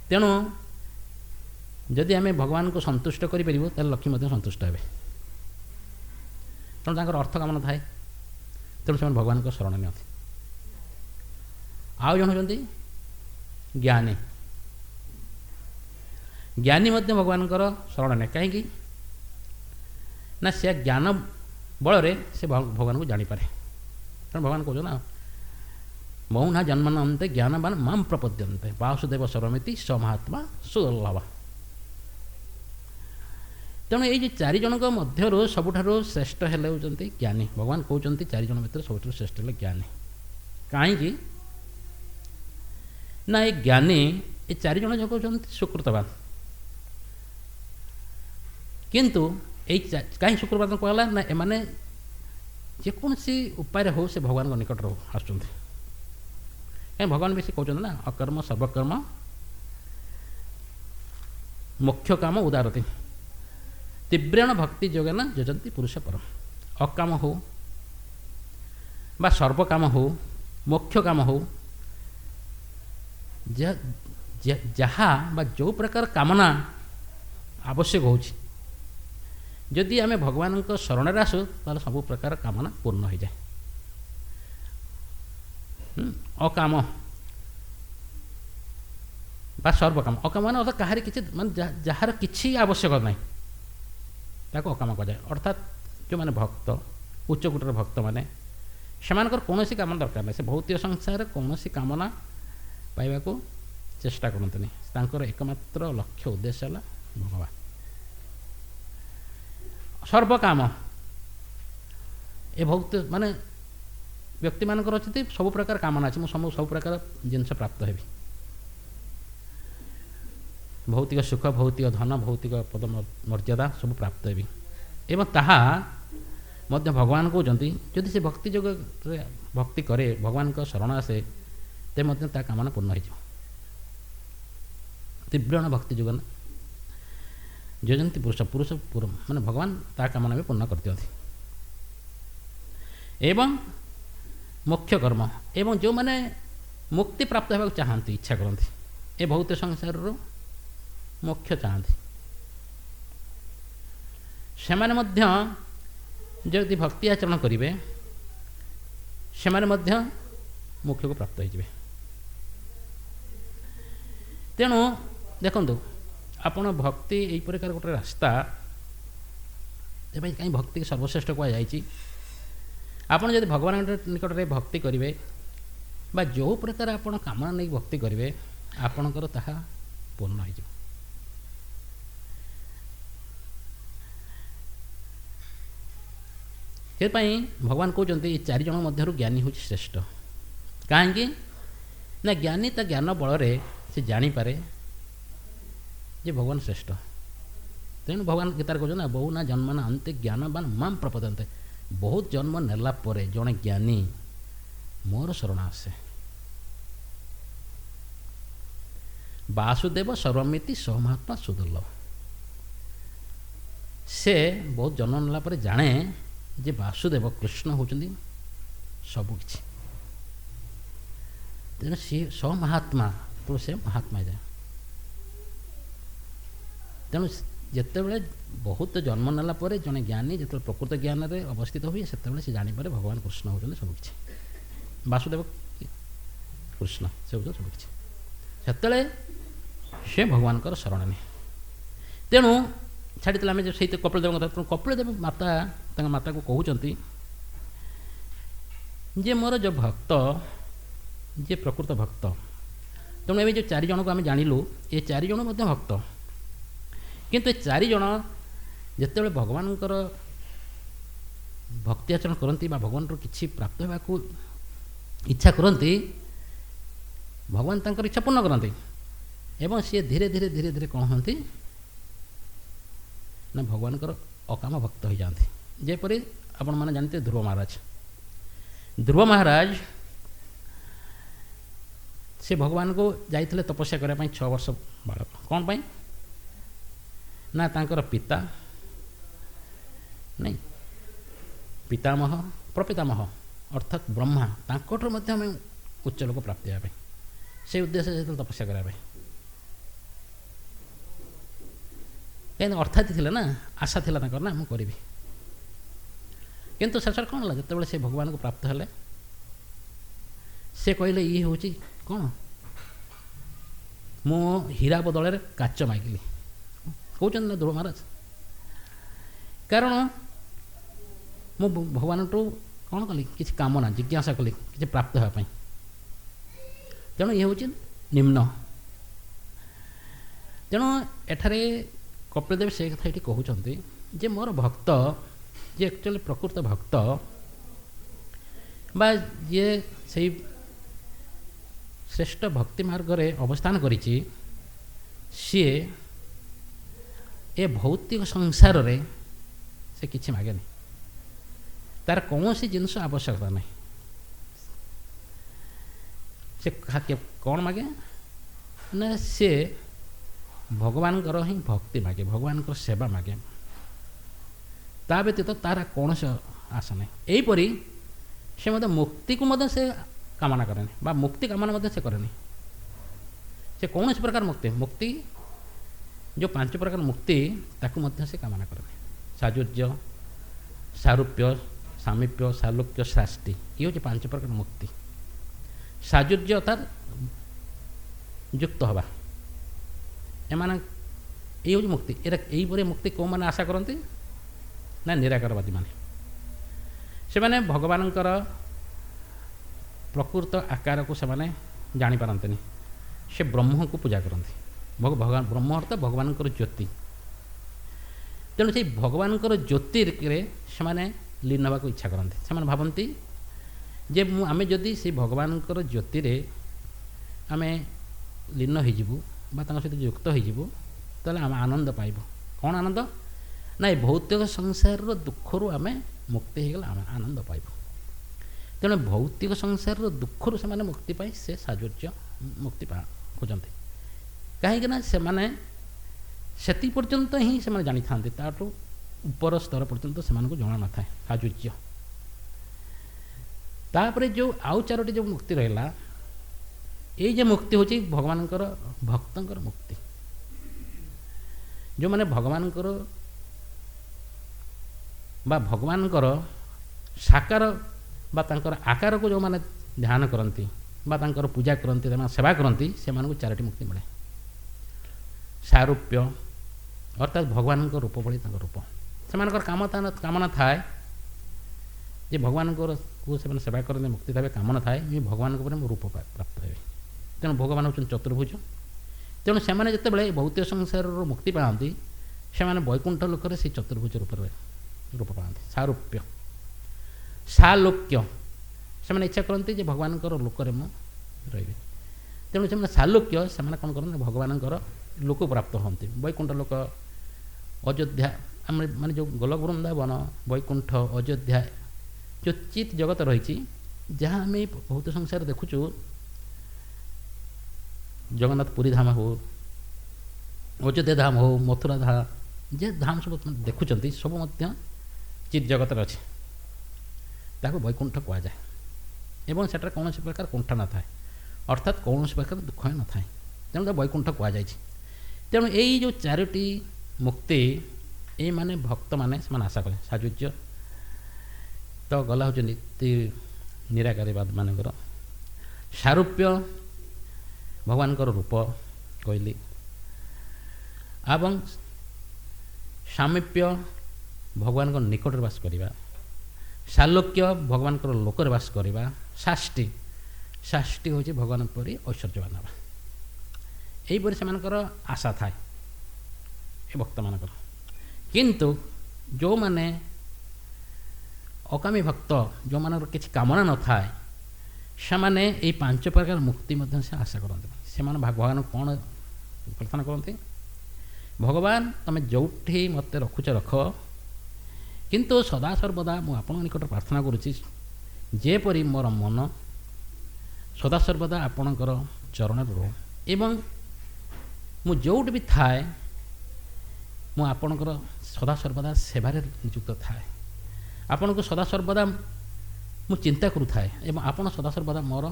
ତେଣୁ ଯଦି ଆମେ ଭଗବାନଙ୍କୁ ସନ୍ତୁଷ୍ଟ କରିପାରିବୁ ତାହେଲେ ଲକ୍ଷ୍ମୀ ମଧ୍ୟ ସନ୍ତୁଷ୍ଟ ହେବେ। ତେଣୁ ତାଙ୍କର ଅର୍ଥ କାମନା ଥାଏ, ତେଣୁ ସେମାନେ ଭଗବାନଙ୍କ ଶରଣ ନିଅନ୍ତି। ଆଉ ଜଣେ ହେଉଛନ୍ତି ଜ୍ଞାନୀ। ଜ୍ଞାନୀ ମଧ୍ୟ ଭଗବାନଙ୍କର ଶରଣ ନିଏ। କାହିଁକି ନା ସେ ଜ୍ଞାନ ବଳରେ ସେ ଭଗବାନଙ୍କୁ ଜାଣିପାରେ। ତେଣୁ ଭଗବାନ କହୁଛନ୍ତି ନା ମୌନା ଜନ୍ମନ ଅନ୍ତେ ଜ୍ଞାନବାନ ମାମ୍ ପ୍ରପଦ୍ୟନ୍ତେ ବାସୁଦେବ ସର୍ବମିତି ସ ମହାତ୍ମା ସୁଦୁର୍ଲଭ। ତେଣୁ ଏଇ ଯେ ଚାରିଜଣଙ୍କ ମଧ୍ୟରୁ ସବୁଠାରୁ ଶ୍ରେଷ୍ଠ ହେଲେ ହେଉଛନ୍ତି ଜ୍ଞାନୀ। ଭଗବାନ କହୁଛନ୍ତି ଚାରିଜଣ ଭିତରେ ସବୁଠାରୁ ଶ୍ରେଷ୍ଠ ହେଲେ ଜ୍ଞାନୀ। କାହିଁକି ନା ଏ ଜ୍ଞାନୀ ଏ ଚାରିଜଣ ଯାକ ହେଉଛନ୍ତି ସୁକୃତବାନ। କିନ୍ତୁ ଏଇ କାହିଁ ସୁକୃତବାନ କୁହାଗଲା ନା ଏମାନେ ଯେକୌଣସି ଉପାୟରେ ହେଉ ସେ ଭଗବାନଙ୍କ ନିକଟରେ ଆସୁଛନ୍ତି। କାହିଁ ଭଗବାନ ବି ସେ କହୁଛନ୍ତି ନା ଅକର୍ମ ସର୍ବକର୍ମ ମୋକ୍ଷ କାମ ଉଦାରତି ତୀବ୍ରେଣ ଭକ୍ତି ଯୋଗେନ ଯଜନ୍ତି ପୁରୁଷ ପରମ। ଅକାମ ହେଉ ବା ସର୍ବକାମ ହେଉ ମୋକ୍ଷ କାମ ହେଉ ଯାହା ବା ଯେଉଁ ପ୍ରକାର କାମନା ଆବଶ୍ୟକ ହେଉଛି ଯଦି ଆମେ ଭଗବାନଙ୍କ ଶରଣରେ ଆସୁ ତାହେଲେ ସବୁ ପ୍ରକାର କାମନା ପୂର୍ଣ୍ଣ ହୋଇଯାଏ। ଅକାମ ବା ସର୍ବକାମ। ଅକାମ ମାନେ ଅର୍ଥାତ୍ କାହାରି କିଛି ମାନେ ଯାହାର କିଛି ଆବଶ୍ୟକ ନାହିଁ ତାକୁ ଅକାମ କୁହାଯାଏ। ଅର୍ଥାତ୍ ଯେଉଁମାନେ ଭକ୍ତ ଉଚ୍ଚକୋଟୀର ଭକ୍ତମାନେ ସେମାନଙ୍କର କୌଣସି କାମନା ଦରକାର ନାହିଁ। ସେ ଭୌତିକ ସଂସାରରେ କୌଣସି କାମନା ପାଇବାକୁ ଚେଷ୍ଟା କରନ୍ତୁନି। ତାଙ୍କର ଏକମାତ୍ର ଲକ୍ଷ୍ୟ ଉଦ୍ଦେଶ୍ୟ ହେଲା ଭଗବାନ। ସର୍ବକାମ ଏ ଭକ୍ତ ମାନେ ବ୍ୟକ୍ତିମାନଙ୍କର ଅଛନ୍ତି ସବୁ ପ୍ରକାର କାମନା ଅଛି। ମୁଁ ସବୁ ପ୍ରକାର ଜିନିଷ ପ୍ରାପ୍ତ ହେବି। ଭୌତିକ ସୁଖ, ଭୌତିକ ଧନ, ଭୌତିକ ପଦ ମର୍ଯ୍ୟାଦା ସବୁ ପ୍ରାପ୍ତ ହେବି। ଏବଂ ତାହା ମଧ୍ୟ ଭଗବାନ କହୁଛନ୍ତି ଯଦି ସେ ଭକ୍ତି ଯୋଗରେ ଭକ୍ତି କରେ, ଭଗବାନଙ୍କ ଶରଣ ଆସେ, ତେବେ ମଧ୍ୟ ତା କାମନା ପୂର୍ଣ୍ଣ ହୋଇଯିବ। ତୀବ୍ରଣ ଭକ୍ତି ଯୋଗ ନା ଯୋଜନ୍ତି ପୁରୁଷ ମାନେ ଭଗବାନ ତା କାମନା ବି ପୂର୍ଣ୍ଣ କରିଦିଅନ୍ତି। ଏବଂ ମୋକ୍ଷ କର୍ମ ଏବଂ ଯେଉଁମାନେ ମୁକ୍ତି ପ୍ରାପ୍ତ ହେବାକୁ ଚାହାନ୍ତି, ଇଚ୍ଛା କରନ୍ତି, ଏ ଭୌତିକ ସଂସାରରୁ ମୋକ୍ଷ ଚାହାନ୍ତି, ସେମାନେ ମଧ୍ୟ ଯଦି ଭକ୍ତି ଆଚରଣ କରିବେ ସେମାନେ ମଧ୍ୟ ମୋକ୍ଷକୁ ପ୍ରାପ୍ତ ହୋଇଯିବେ। ତେଣୁ ଦେଖନ୍ତୁ ଆପଣ ଭକ୍ତି ଏହି ପ୍ରକାର ଗୋଟେ ରାସ୍ତା। ଏପାଇଁ କାହିଁ ଭକ୍ତିକି ସର୍ବଶ୍ରେଷ୍ଠ କୁହାଯାଇଛି। ଆପଣ ଯଦି ଭଗବାନଙ୍କ ନିକଟରେ ଭକ୍ତି କରିବେ ବା ଯେଉଁ ପ୍ରକାର ଆପଣ କାମନା ନେଇ ଭକ୍ତି କରିବେ ଆପଣଙ୍କର ତାହା ପୂର୍ଣ୍ଣ ହୋଇଯିବ। ସେଥିପାଇଁ ଭଗବାନ କହୁଛନ୍ତି ଏ ଚାରିଜଣ ମଧ୍ୟରୁ ଜ୍ଞାନୀ ହେଉଛି ଶ୍ରେଷ୍ଠ। କାହିଁକି ନା ଜ୍ଞାନୀ ତା ଜ୍ଞାନ ବଳରେ ସେ ଜାଣିପାରେ ଯେ ଭଗବାନ ଶ୍ରେଷ୍ଠ। ତେଣୁ ଭଗବାନ ଗୀତାରେ କହୁଛନ୍ତି ନା ବହୁ ନା ଜନ୍ମ ନା ଅନ୍ତେ ଜ୍ଞାନବାନ ମାମ୍ ପ୍ରପଦ୍ୟନ୍ତେ। ବହୁତ ଜନ୍ମ ନେଲା ପରେ ଜଣେ ଜ୍ଞାନୀ ମୋର ଶରଣ ଆସେ। ବାସୁଦେବ ସର୍ବମିତି ସ ମହାତ୍ମା ସୁଦୁର୍ଲଭ। ସେ ବହୁତ ଜନ୍ମ ନେଲା ପରେ ଜାଣେ ଯେ ବାସୁଦେବ କୃଷ୍ଣ ହେଉଛନ୍ତି ସବୁକିଛି। ତେଣୁ ସିଏ ସ ମହାତ୍ମା, ତେଣୁ ସେ ମହାତ୍ମା ଯାଏ। ତେଣୁ ଯେତେବେଳେ ବହୁତ ଜନ୍ମ ନେଲା ପରେ ଜଣେ ଜ୍ଞାନୀ ଯେତେବେଳେ ପ୍ରକୃତ ଜ୍ଞାନରେ ଅବସ୍ଥିତ ହୁଏ ସେତେବେଳେ ସେ ଜାଣିପାରେ ଭଗବାନ କୃଷ୍ଣ ହେଉଛନ୍ତି ସବୁକିଛି। ବାସୁଦେବ କୃଷ୍ଣ ସେ ହେଉଛନ୍ତି ସବୁକିଛି। ସେତେବେଳେ ସେ ଭଗବାନଙ୍କର ଶରଣ ନିଏ। ତେଣୁ ଛାଡ଼ିଥିଲେ ଆମେ ସେଇ କପିଳଦେବଙ୍କ କଥା। ତେଣୁ କପିଳଦେବ ମାତା ତାଙ୍କ ମାତାକୁ କହୁଛନ୍ତି ଯେ ମୋର ଯେଉଁ ଭକ୍ତ ଯିଏ ପ୍ରକୃତ ଭକ୍ତ। ତେଣୁ ଏବେ ଯେଉଁ ଚାରିଜଣକୁ ଆମେ ଜାଣିଲୁ ଏ ଚାରିଜଣ ମଧ୍ୟ ଭକ୍ତ। କିନ୍ତୁ ଏ ଚାରିଜଣ ଯେତେବେଳେ ଭଗବାନଙ୍କର ଭକ୍ତି ଆଚରଣ କରନ୍ତି ବା ଭଗବାନଙ୍କର କିଛି ପ୍ରାପ୍ତ ହେବାକୁ ଇଚ୍ଛା କରନ୍ତି ଭଗବାନ ତାଙ୍କର ଇଚ୍ଛା ପୂର୍ଣ୍ଣ କରନ୍ତି। ଏବଂ ସିଏ ଧୀରେ ଧୀରେ ଧୀରେ ଧୀରେ କ'ଣ ହୁଅନ୍ତି ନା ଭଗବାନଙ୍କର ଅକାମ ଭକ୍ତ ହୋଇଯାଆନ୍ତି। ଯେପରି ଆପଣମାନେ ଜାଣିଥିବେ ଧ୍ରୁବ ମହାରାଜ। ଧ୍ରୁବ ମହାରାଜ ସେ ଭଗବାନଙ୍କୁ ଯାଇଥିଲେ ତପସ୍ୟା କରିବା ପାଇଁ 6 ବର୍ଷ ବାଳକ। କ'ଣ ପାଇଁ ନା ତାଙ୍କର ପିତା नहीं पितामह प्रपितामह अर्थात ब्रह्मा तांकठु मध्य आम उच्च लोक प्राप्ति हेबे से उद्देश्य से तपस्या कराबे कहीं अर्थात थिला ना आशा थिला तांकर ना मु करिबी किंतु शेष कौन है जो से भगवान को प्राप्त हेले से कहले ये हूँ कौन मो हीरा बदल काच मागिली कहते ना ध्रुव महाराज कारण मु भगवान टू कौन कली किसी कामना जिज्ञासा कली किसी प्राप्त होगापी तेणु ये हूँ निम्न तेणु एठारे कपिलदेव से कथा ये कहते जे मोर भक्त जे एक्चुअली प्रकृत भक्त बा ये से श्रेष्ठ भक्ति मार्ग रे अवस्थान करिछि सी ए भौतिक संसार रे से किछि मागे नहीं तार कौन सी जिनस आवश्यकता नहीं से कौन मागे ना से भगवान ही भक्ति मागे भगवान सेवा मागे ता व्यतीत तार कौन से आशा नहीं यहीपरी से मत मुक्ति को मत से कामना करेनि बा मुक्ति कामना मत से करेनि से कौन प्रकार मुक्ति मुक्ति जो 5 प्रकार मुक्ति ताकू मध्य से कामना करेनि साजुज्य सारूप्य सामीप्य सालोक्य शास्ति ये हूँ 5 प्रकार मुक्ति साजुज्य अर्थात युक्त हवा एमान ये हूँ मुक्ति यहीपरि मुक्ति कौ मैंने आशा करती ना निराकारवादी माने से माने भगवानंकर प्रकृत आकार को से जानी पारंतनी से ब्रह्म को पूजा करती भगवान ब्रह्म अर्थ भगवान ज्योति तेणु से भगवान ज्योति से लीन होगा इच्छा करती से भावती जे आम जदि से भगवान ज्योति आम लीन हो सहित युक्त हो आम आनंद पाइब कौन आनंद ना भौतिक संसार दुखर आम मुक्ति हो गला आम आनंद पाइब तेणु भौतिक संसार दुखर से मुक्ति पाई से साजुज्य मुक्ति खोजते कहीं से सेति पर्यंत ही से जानी था ताठू ऊपर स्तर पर्यंत से जना न था साजुज्य तापर जो आउ 4टी जो मुक्ति रहा ये जो मुक्ति हूँ भगवान भक्तर मुक्ति जो मैंने भगवान बा भगवान साकार बा तांकर आकार को जो मैंने ध्यान करती बा तांकर पूजा करती सेवा करती से 4टी मुक्ति मिले सारूप्य अर्थात भगवान रूप भली रूप से कामना थाए जे भगवान को से सेवा करते मुक्ति था कामना थाए ये भगवान रूप प्राप्त हे तेणु भगवान होती चतुर्भुज तेणु से जिते भौतिक संसार मुक्ति पाती से वैकुंठ लोक से चतुर्भुज रूप पाती सारूप्य सालोक्य से इच्छा करती जे भगवान लोक रही तेणु से सालोक्य से कौन करते भगवान लोक प्राप्त होती वैकुंठ लोक अयोध्या माने जो गोल वृंदावन वैकुंठ अयोध्या जो चित जगत रही जहाँ आम भौतिक संसार देखुचु जगन्नाथ पुरी धाम हो अयोध्या धाम हो मथुरा धाम जे धाम सब देखुं सब चित जगत अच्छे ताको वैकुंठ कहुए एवं सेटा कौन प्रकार कुंठ न था अर्थात कौन प्रकार दुख न था तेणु वैकुंठ कहुए तेणु यही जो 4टी मुक्ति ये माने भक्त माने आशा कले साजुज्य तो गला हूँ नीति निराकारीवाद मानकर सारूप्य भगवान रूप कहली एवं सामीप्य भगवान निकट बास करवा सालोक्य भगवान लोक बास करवा शाष्टि हूँ भगवान परी ऐश्वर्यवान हवा यहीपरि से आशा थाए ये भक्त मान किंतु जो माने अकामी भक्त जो मान किसी कामना न थाए से मैंने ये 5 प्रकार मुक्ति मध्य से आशा करते से भगवान कौन प्रार्थना करते भगवान तुम जोठी मत रखुच रख किंतु सदा सर्वदा मु आपण निकट प्रार्थना करुच्ची जेपरी मोर मन सदा सर्वदा आपणकर चरण रो एवं मु जोट भी थाए मु आपणकर ସଦାସର୍ବଦା ସେବାରେ ନିଯୁକ୍ତ ଥାଏ। ଆପଣଙ୍କୁ ସଦାସର୍ବଦା ମୁଁ ଚିନ୍ତା କରୁଥାଏ ଏବଂ ଆପଣ ସଦାସର୍ବଦା ମୋର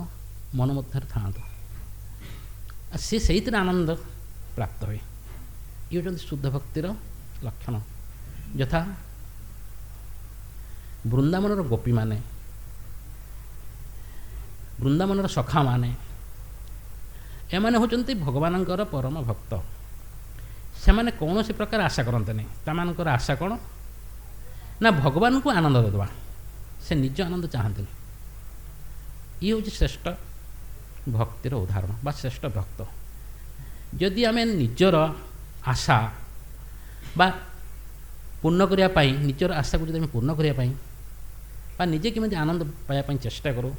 ମନ ମଧ୍ୟରେ ଥାଆନ୍ତୁ। ସେ ସେଇଥିରେ ଆନନ୍ଦ ପ୍ରାପ୍ତ ହୁଏ। ଇଏ ହେଉଛନ୍ତି ଶୁଦ୍ଧ ଭକ୍ତିର ଲକ୍ଷଣ। ଯଥା ବୃନ୍ଦାବନର ଗୋପୀମାନେ, ବୃନ୍ଦାବନର ସଖାମାନେ, ଏମାନେ ହେଉଛନ୍ତି ଭଗବାନଙ୍କର ପରମ ଭକ୍ତ। ସେମାନେ କୌଣସି ପ୍ରକାର ଆଶା କରନ୍ତିନି। ତାମାନଙ୍କର ଆଶା କ'ଣ ନା ଭଗବାନଙ୍କୁ ଆନନ୍ଦ ଦେବା। ସେ ନିଜ ଆନନ୍ଦ ଚାହାନ୍ତିନି। ଇଏ ହେଉଛି ଶ୍ରେଷ୍ଠ ଭକ୍ତିର ଉଦାହରଣ ବା ଶ୍ରେଷ୍ଠ ଭକ୍ତ। ଯଦି ଆମେ ନିଜର ଆଶା ବା ପୂର୍ଣ୍ଣ କରିବା ପାଇଁ, ନିଜର ଆଶାକୁ ଯଦି ଆମେ ପୂର୍ଣ୍ଣ କରିବା ପାଇଁ ବା ନିଜେ କେମିତି ଆନନ୍ଦ ପାଇବା ପାଇଁ ଚେଷ୍ଟା କରୁ,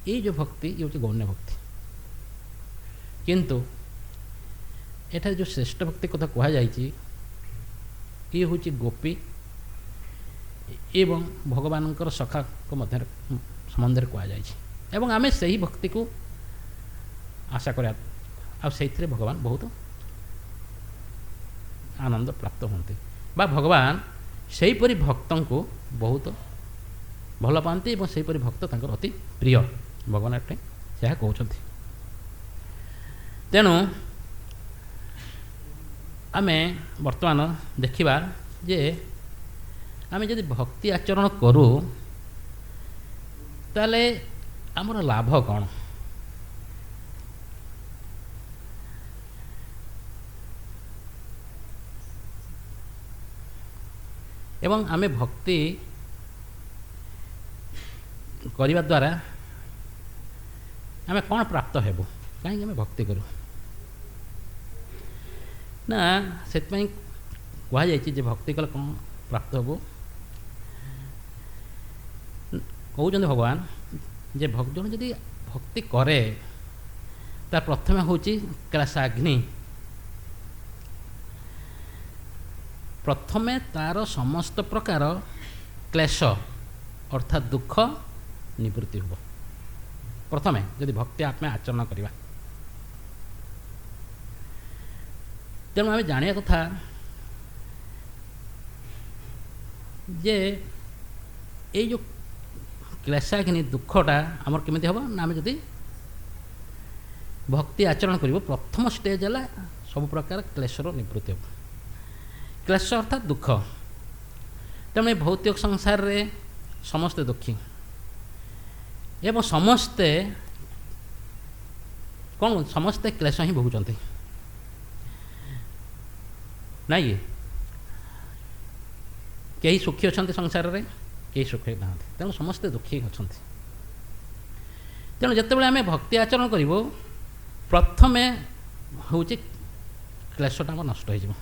ଏଇ ଯେଉଁ ଭକ୍ତି ଇଏ ହେଉଛି ଗୌଣ୍ୟ ଭକ୍ତି। କିନ୍ତୁ ଏଠାରେ ଯେଉଁ ଶ୍ରେଷ୍ଠ ଭକ୍ତି କଥା କୁହାଯାଇଛି, ଇଏ ହେଉଛି ଗୋପୀ ଏବଂ ଭଗବାନଙ୍କର ସଖାଙ୍କ ମଧ୍ୟରେ ସମ୍ବନ୍ଧରେ କୁହାଯାଇଛି। ଏବଂ ଆମେ ସେହି ଭକ୍ତିକୁ ଆଶା କରିବା, ଆଉ ସେଇଥିରେ ଭଗବାନ ବହୁତ ଆନନ୍ଦ ପ୍ରାପ୍ତ ହୁଅନ୍ତି ବା ଭଗବାନ ସେହିପରି ଭକ୍ତଙ୍କୁ ବହୁତ ଭଲ ପାଆନ୍ତି ଏବଂ ସେହିପରି ଭକ୍ତ ତାଙ୍କର ଅତି ପ୍ରିୟ। ଭଗବାନ ଏଠି ଏହା କହୁଛନ୍ତି। ତେଣୁ ଆମେ ବର୍ତ୍ତମାନ ଦେଖିବା ଯେ ଆମେ ଯଦି ଭକ୍ତି ଆଚରଣ କରୁ ତାହେଲେ ଆମର ଲାଭ କ'ଣ? ଏବଂ ଆମେ ଭକ୍ତି କରିବା ଦ୍ୱାରା ଆମେ କ'ଣ ପ୍ରାପ୍ତ ହେବୁ? କାହିଁକି ଆମେ ଭକ୍ତି କରୁ? ନା ସେଥିପାଇଁ କୁହାଯାଇଛି ଯେ ଭକ୍ତି କଲେ କ'ଣ ପ୍ରାପ୍ତ ହେବୁ। କହୁଛନ୍ତି ଭଗବାନ ଯେ ଜଣେ ଯଦି ଭକ୍ତି କରେ ତା ପ୍ରଥମେ ହେଉଛି କ୍ଲେଶାଗ୍ନି। ପ୍ରଥମେ ତା'ର ସମସ୍ତ ପ୍ରକାର କ୍ଲେଶ ଅର୍ଥାତ୍ ଦୁଃଖ ନିବୃତ୍ତି ହେବ। ପ୍ରଥମେ ଯଦି ଭକ୍ତି ଆମେ ଆଚରଣ କରିବା, ତେଣୁ ଆମେ ଜାଣିବା କଥା ଯେ ଏଇ ଯେଉଁ କ୍ଲେଶାଗ୍ନି ଦୁଃଖଟା ଆମର କେମିତି ହେବ ନା ଆମେ ଯଦି ଭକ୍ତି ଆଚରଣ କରିବ, ପ୍ରଥମ ଷ୍ଟେଜ୍ ହେଲା ସବୁ ପ୍ରକାର କ୍ଲେଶର ନିବୃତ୍ତି ହେବ। କ୍ଲେଶ ଅର୍ଥାତ୍ ଦୁଃଖ। ତେଣୁ ଏ ଭୌତିକ ସଂସାରରେ ସମସ୍ତେ ଦୁଃଖୀ ଏବଂ ସମସ୍ତେ କ'ଣ ସମସ୍ତେ କ୍ଲେଶ ହିଁ ଭୋଗୁଛନ୍ତି, ନାଇଁ? କେହି ସୁଖୀ ଅଛନ୍ତି ସଂସାରରେ, କେହି ସୁଖୀ ନାହାନ୍ତି। ତେଣୁ ସମସ୍ତେ ଦୁଃଖୀ ଅଛନ୍ତି। ତେଣୁ ଯେତେବେଳେ ଆମେ ଭକ୍ତି ଆଚରଣ କରିବୁ, ପ୍ରଥମେ ହେଉଛି କ୍ଲେଶଟା ଆମର ନଷ୍ଟ ହୋଇଯିବ।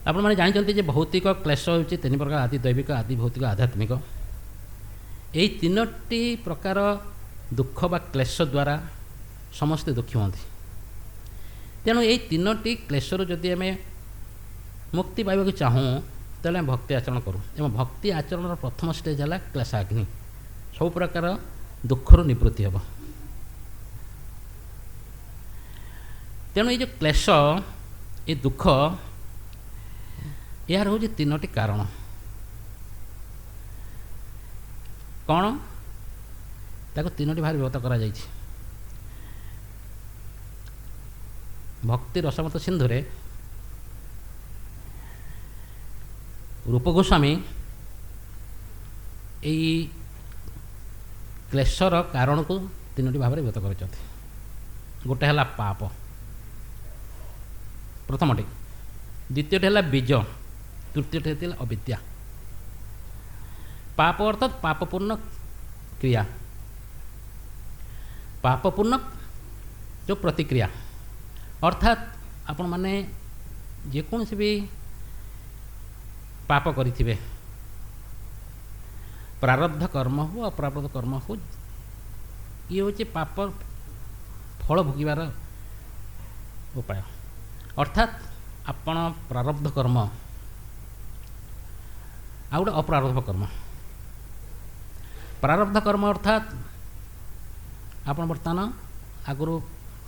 ଆପଣମାନେ ଜାଣିଛନ୍ତି ଯେ ଭୌତିକ କ୍ଲେଶ ହେଉଛି ତିନି ପ୍ରକାର, ଆଦି ଦୈବିକ, ଆଦି ଭୌତିକ, ଆଧ୍ୟାତ୍ମିକ। ଏହି ତିନୋଟି ପ୍ରକାର ଦୁଃଖ ବା କ୍ଲେଶ ଦ୍ୱାରା ସମସ୍ତେ ଦୁଃଖୀ ହୁଅନ୍ତି। ତେଣୁ ଏହି ତିନୋଟି କ୍ଲେଶରୁ ଯଦି ଆମେ ମୁକ୍ତି ପାଇବାକୁ ଚାହୁଁ ତାହେଲେ ଆମେ ଭକ୍ତି ଆଚରଣ କରୁ। ଏବଂ ଭକ୍ତି ଆଚରଣର ପ୍ରଥମ ଷ୍ଟେଜ୍ ହେଲା କ୍ଲେଶାଗ୍ନି। ସବୁ ପ୍ରକାର ଦୁଃଖରୁ ନିବୃତ୍ତି ହେବ। ତେଣୁ ଏଇ ଯେଉଁ କ୍ଲେଶ, ଏ ଦୁଃଖ, ଏହାର ହେଉଛି ତିନୋଟି କାରଣ। କ'ଣ? ତାକୁ ତିନୋଟି ଭାବରେ ବ୍ୟବସ୍ଥା କରାଯାଇଛି। ଭକ୍ତି ରସମତ ସିନ୍ଧୁରେ ରୂପ ଗୋସ୍ୱାମୀ ଏଇ କ୍ଲେଶର କାରଣକୁ ତିନୋଟି ଭାବରେ ବ୍ୟକ୍ତ କରିଛନ୍ତି। ଗୋଟେ ହେଲା ପାପ, ପ୍ରଥମଟି। ଦ୍ୱିତୀୟଟି ହେଲା ବୀଜ, ତୃତୀୟଟି ହେଲା ଅବିଦ୍ୟା। ପାପ ଅର୍ଥାତ୍ ପାପପୂର୍ଣ୍ଣ କ୍ରିୟା, ପାପପୂର୍ଣ୍ଣ ଯେଉଁ ପ୍ରତିକ୍ରିୟା। ଅର୍ଥାତ୍ ଆପଣମାନେ ଯେକୌଣସି ବି ପାପ କରିଥିବେ, ପ୍ରାରବ୍ଧ କର୍ମ ହେଉ ଅପ୍ରାରବ୍ଧ କର୍ମ ହେଉ, ଇଏ ହେଉଛି ପାପ ଫଳ ଭୋଗିବାର ଉପାୟ। ଅର୍ଥାତ୍ ଆପଣ ପ୍ରାରବ୍ଧ କର୍ମ ଆଉ ଗୋଟେ ଅପ୍ରାରବ୍ଧ କର୍ମ। ପ୍ରାରବ୍ଧ କର୍ମ ଅର୍ଥାତ୍ ଆପଣ ବର୍ତ୍ତମାନ ଆଗରୁ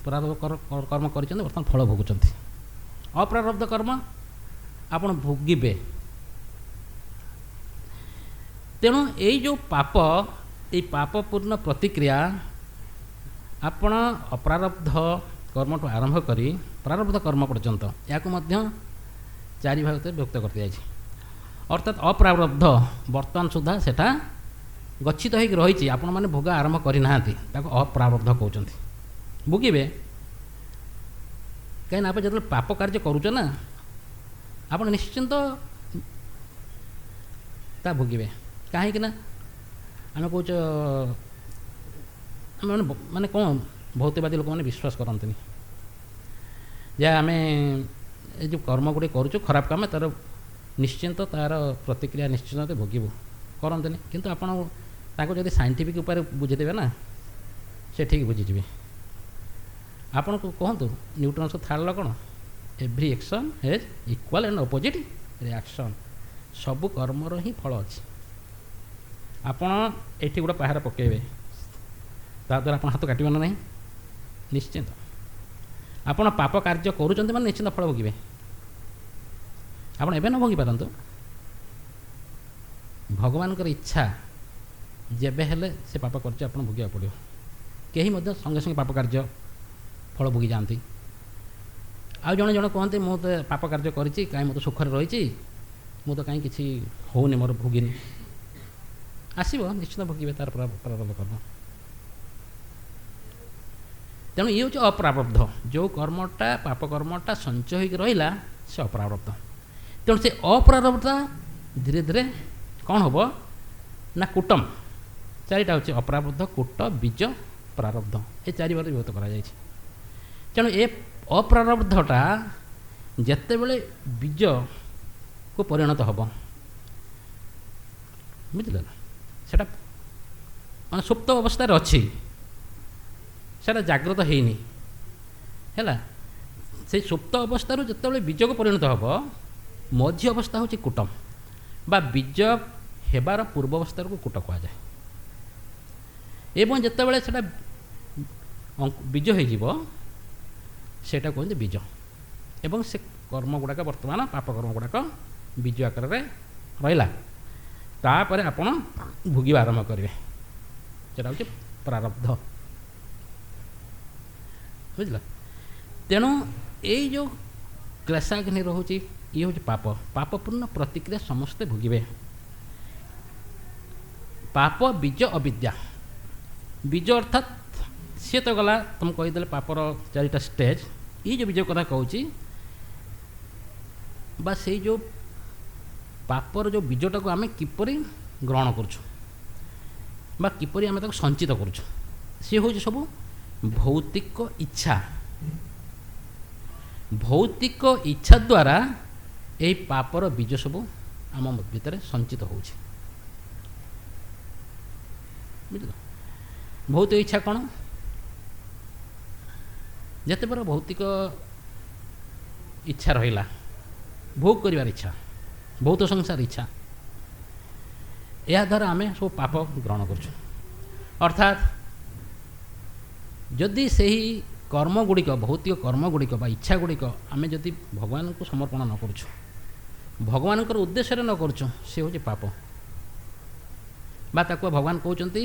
ପ୍ରାରବ୍ଧ କର୍ମ କରିଛନ୍ତି, ବର୍ତ୍ତମାନ ଫଳ ଭୋଗୁଛନ୍ତି। ଅପ୍ରାରବ୍ଧ କର୍ମ ଆପଣ ଭୋଗିବେ। ତେଣୁ ଏଇ ଯେଉଁ ପାପ, ଏଇ ପାପପୂର୍ଣ୍ଣ ପ୍ରତିକ୍ରିୟା ଆପଣ ଅପ୍ରାରବ୍ଧ କର୍ମଠୁ ଆରମ୍ଭ କରି ପ୍ରାରବ୍ଧ କର୍ମ ପର୍ଯ୍ୟନ୍ତ ଏହାକୁ ମଧ୍ୟ 4 ଭାଗରେ ବିଭକ୍ତ କରିଦିଆଯାଇଛି। ଅର୍ଥାତ୍ ଅପ୍ରାରବ୍ଧ ବର୍ତ୍ତମାନ ସୁଦ୍ଧା ସେଟା ଗଚ୍ଛିତ ହୋଇକି ରହିଛି, ଆପଣମାନେ ଭୋଗ ଆରମ୍ଭ କରିନାହାନ୍ତି, ତାକୁ ଅପ୍ରାରବ୍ଧ କହୁଛନ୍ତି। ଭୋଗିବେ କାହିଁକିନା ଆପଣ ଯେତେବେଳେ ପାପ କାର୍ଯ୍ୟ କରୁଛ ନା, ଆପଣ ନିଶ୍ଚିନ୍ତ ତା ଭୋଗିବେ। କାହିଁକିନା ଆମେ କହୁଛ, ଆମେ ମାନେ କ'ଣ ଭୌତିକବାଦୀ ଲୋକମାନେ ବିଶ୍ୱାସ କରନ୍ତିନି ଯେ ଆମେ ଏ ଯେଉଁ କର୍ମ ଗୁଡ଼ିକ କରୁଛୁ ଖରାପ କାମ, ତା'ର ନିଶ୍ଚିନ୍ତ ତା'ର ପ୍ରତିକ୍ରିୟା ନିଶ୍ଚିନ୍ତ ଭୋଗିବୁ, କରନ୍ତିନି। କିନ୍ତୁ ଆପଣ ତାଙ୍କୁ ଯଦି ସାଇଣ୍ଟିଫିକ୍ ଉପାୟରେ ବୁଝିଦେବେ ନା, ସେ ଠିକ୍ ବୁଝିଯିବେ। ଆପଣଙ୍କୁ କୁହନ୍ତୁ ନ୍ୟୁଟନ୍ସ ଥାର୍ଡ଼ ଲ କ'ଣ? Every action hedge equal and opposite reaction. ସବୁ କର୍ମର ହିଁ ଫଳ ଅଛି। ଆପଣ ଏଠି ଗୋଟେ ପାହାର ପକାଇବେ, ତାଦ୍ୱାରା ଆପଣ ହାତ କାଟିବେ ନା ନାହିଁ? ନିଶ୍ଚିନ୍ତ। ଆପଣ ପାପ କାର୍ଯ୍ୟ କରୁଛନ୍ତି ମାନେ ନିଶ୍ଚିନ୍ତ ଫଳ ଭୋଗିବେ। ଆପଣ ଏବେ ନ ଭୋଗି ପାରନ୍ତୁ, ଭଗବାନଙ୍କର ଇଚ୍ଛା ଯେବେ ହେଲେ ସେ ପାପ କାର୍ଯ୍ୟ ଆପଣ ଭୋଗିବାକୁ ପଡ଼ିବ। କେହି ମଧ୍ୟ ସଙ୍ଗେ ସଙ୍ଗେ ପାପ କାର୍ଯ୍ୟ ଫଳ ଭୋଗି ଯାଆନ୍ତି। ଆଉ ଜଣେ ଜଣେ କୁହନ୍ତି ମୁଁ ତ ପାପ କାର୍ଯ୍ୟ କରିଛି, କାହିଁ ମୁଁ ତ ସୁଖରେ ରହିଛି, ମୁଁ ତ କାହିଁ କିଛି ହେଉନି, ମୋର ଭୋଗିନି। ଆସିବ, ନିଶ୍ଚିନ୍ତ ଭୋଗିବେ ତା'ର ପ୍ରାରବ୍ଧ କର୍ମ। ତେଣୁ ଇଏ ହେଉଛି ଅପ୍ରାରବ୍ଧ। ଯେଉଁ କର୍ମଟା ପାପ କର୍ମଟା ସଞ୍ଚୟ ହୋଇକି ରହିଲା ସେ ଅପ୍ରାରବ୍ଧ। ତେଣୁ ସେ ଅପ୍ରାରବ୍ଧ ଧୀରେ ଧୀରେ କ'ଣ ହେବ ନା କୁଟମ୍, 4ଟା ହେଉଛି ଅପ୍ରାରବ୍ଧ, କୁଟ, ବୀଜ, ପ୍ରାରବ୍ଧ, ଏ 4 ଭାଗରେ ବିଭକ୍ତ କରାଯାଇଛି। ତେଣୁ ଏ ଅପ୍ରାରବ୍ଧଟା ଯେତେବେଳେ ବୀଜକୁ ପରିଣତ ହେବ, ବୁଝିଲେ ନା, ସେଇଟା ମାନେ ସୁପ୍ତ ଅବସ୍ଥାରେ ଅଛି, ସେଇଟା ଜାଗ୍ରତ ହେଇନି ହେଲା। ସେଇ ସୁପ୍ତ ଅବସ୍ଥାରୁ ଯେତେବେଳେ ବୀଜକୁ ପରିଣତ ହେବ, ମଝି ଅବସ୍ଥା ହେଉଛି କୁଟମ୍ ବା ବୀଜ ହେବାର ପୂର୍ବ ଅବସ୍ଥାକୁ କୁଟ କୁହାଯାଏ। ଏବଂ ଯେତେବେଳେ ସେଇଟା ବୀଜ ହୋଇଯିବ ସେଇଟା କୁହନ୍ତି ବୀଜ। ଏବଂ ସେ କର୍ମ ଗୁଡ଼ାକ ବର୍ତ୍ତମାନ ପାପ କର୍ମ ଗୁଡ଼ାକ ବୀଜ ଆକାରରେ ରହିଲା। ତାପରେ ଆପଣ ଭୋଗିବା ଆରମ୍ଭ କରିବେ, ସେଇଟା ହେଉଛି ପ୍ରାରବ୍ଧ, ବୁଝିଲ। ତେଣୁ ଏଇ ଯେଉଁ କ୍ଲେଶାଗ୍ନି ରହୁଛି, ଇଏ ହେଉଛି ପାପ। ପାପପୂର୍ଣ୍ଣ ପ୍ରତିକ୍ରିୟା ସମସ୍ତେ ଭୋଗିବେ। ପାପ, ବୀଜ, ଅବିଦ୍ୟା। ବୀଜ ଅର୍ଥାତ୍ ସିଏ ତ ଗଲା, ତୁମେ କହିଦେଲେ ପାପର 4ଟା ଷ୍ଟେଜ୍। ଏଇ ଯେଉଁ ବୀଜ କଥା କହୁଛି ବା ସେଇ ଯେଉଁ ପାପର ଯେଉଁ ବୀଜଟାକୁ ଆମେ କିପରି ଗ୍ରହଣ କରୁଛୁ ବା କିପରି ଆମେ ତାକୁ ସଞ୍ଚିତ କରୁଛୁ, ସିଏ ହେଉଛି ସବୁ ଭୌତିକ ଇଚ୍ଛା। ଭୌତିକ ଇଚ୍ଛା ଦ୍ୱାରା ଏହି ପାପର ବୀଜ ସବୁ ଆମ ଭିତରେ ସଞ୍ଚିତ ହେଉଛି, ବୁଝିଲ। ଭୌତିକ ଇଚ୍ଛା କ'ଣ? ଯେତେବେଳେ ଭୌତିକ ଇଚ୍ଛା ରହିଲା, ଭୋଗ କରିବାର ଇଚ୍ଛା, ଭୌତ ସଂସାର ଇଚ୍ଛା, ଏହାଦ୍ୱାରା ଆମେ ସବୁ ପାପ ଗ୍ରହଣ କରୁଛୁ। ଅର୍ଥାତ୍ ଯଦି ସେହି କର୍ମଗୁଡ଼ିକ, ଭୌତିକ କର୍ମଗୁଡ଼ିକ ବା ଇଚ୍ଛାଗୁଡ଼ିକ ଆମେ ଯଦି ଭଗବାନଙ୍କୁ ସମର୍ପଣ ନ କରୁଛୁ, ଭଗବାନଙ୍କର ଉଦ୍ଦେଶ୍ୟରେ ନ କରୁଛୁ, ସେ ହେଉଛି ପାପ। ବା ତାକୁ ଭଗବାନ କହୁଛନ୍ତି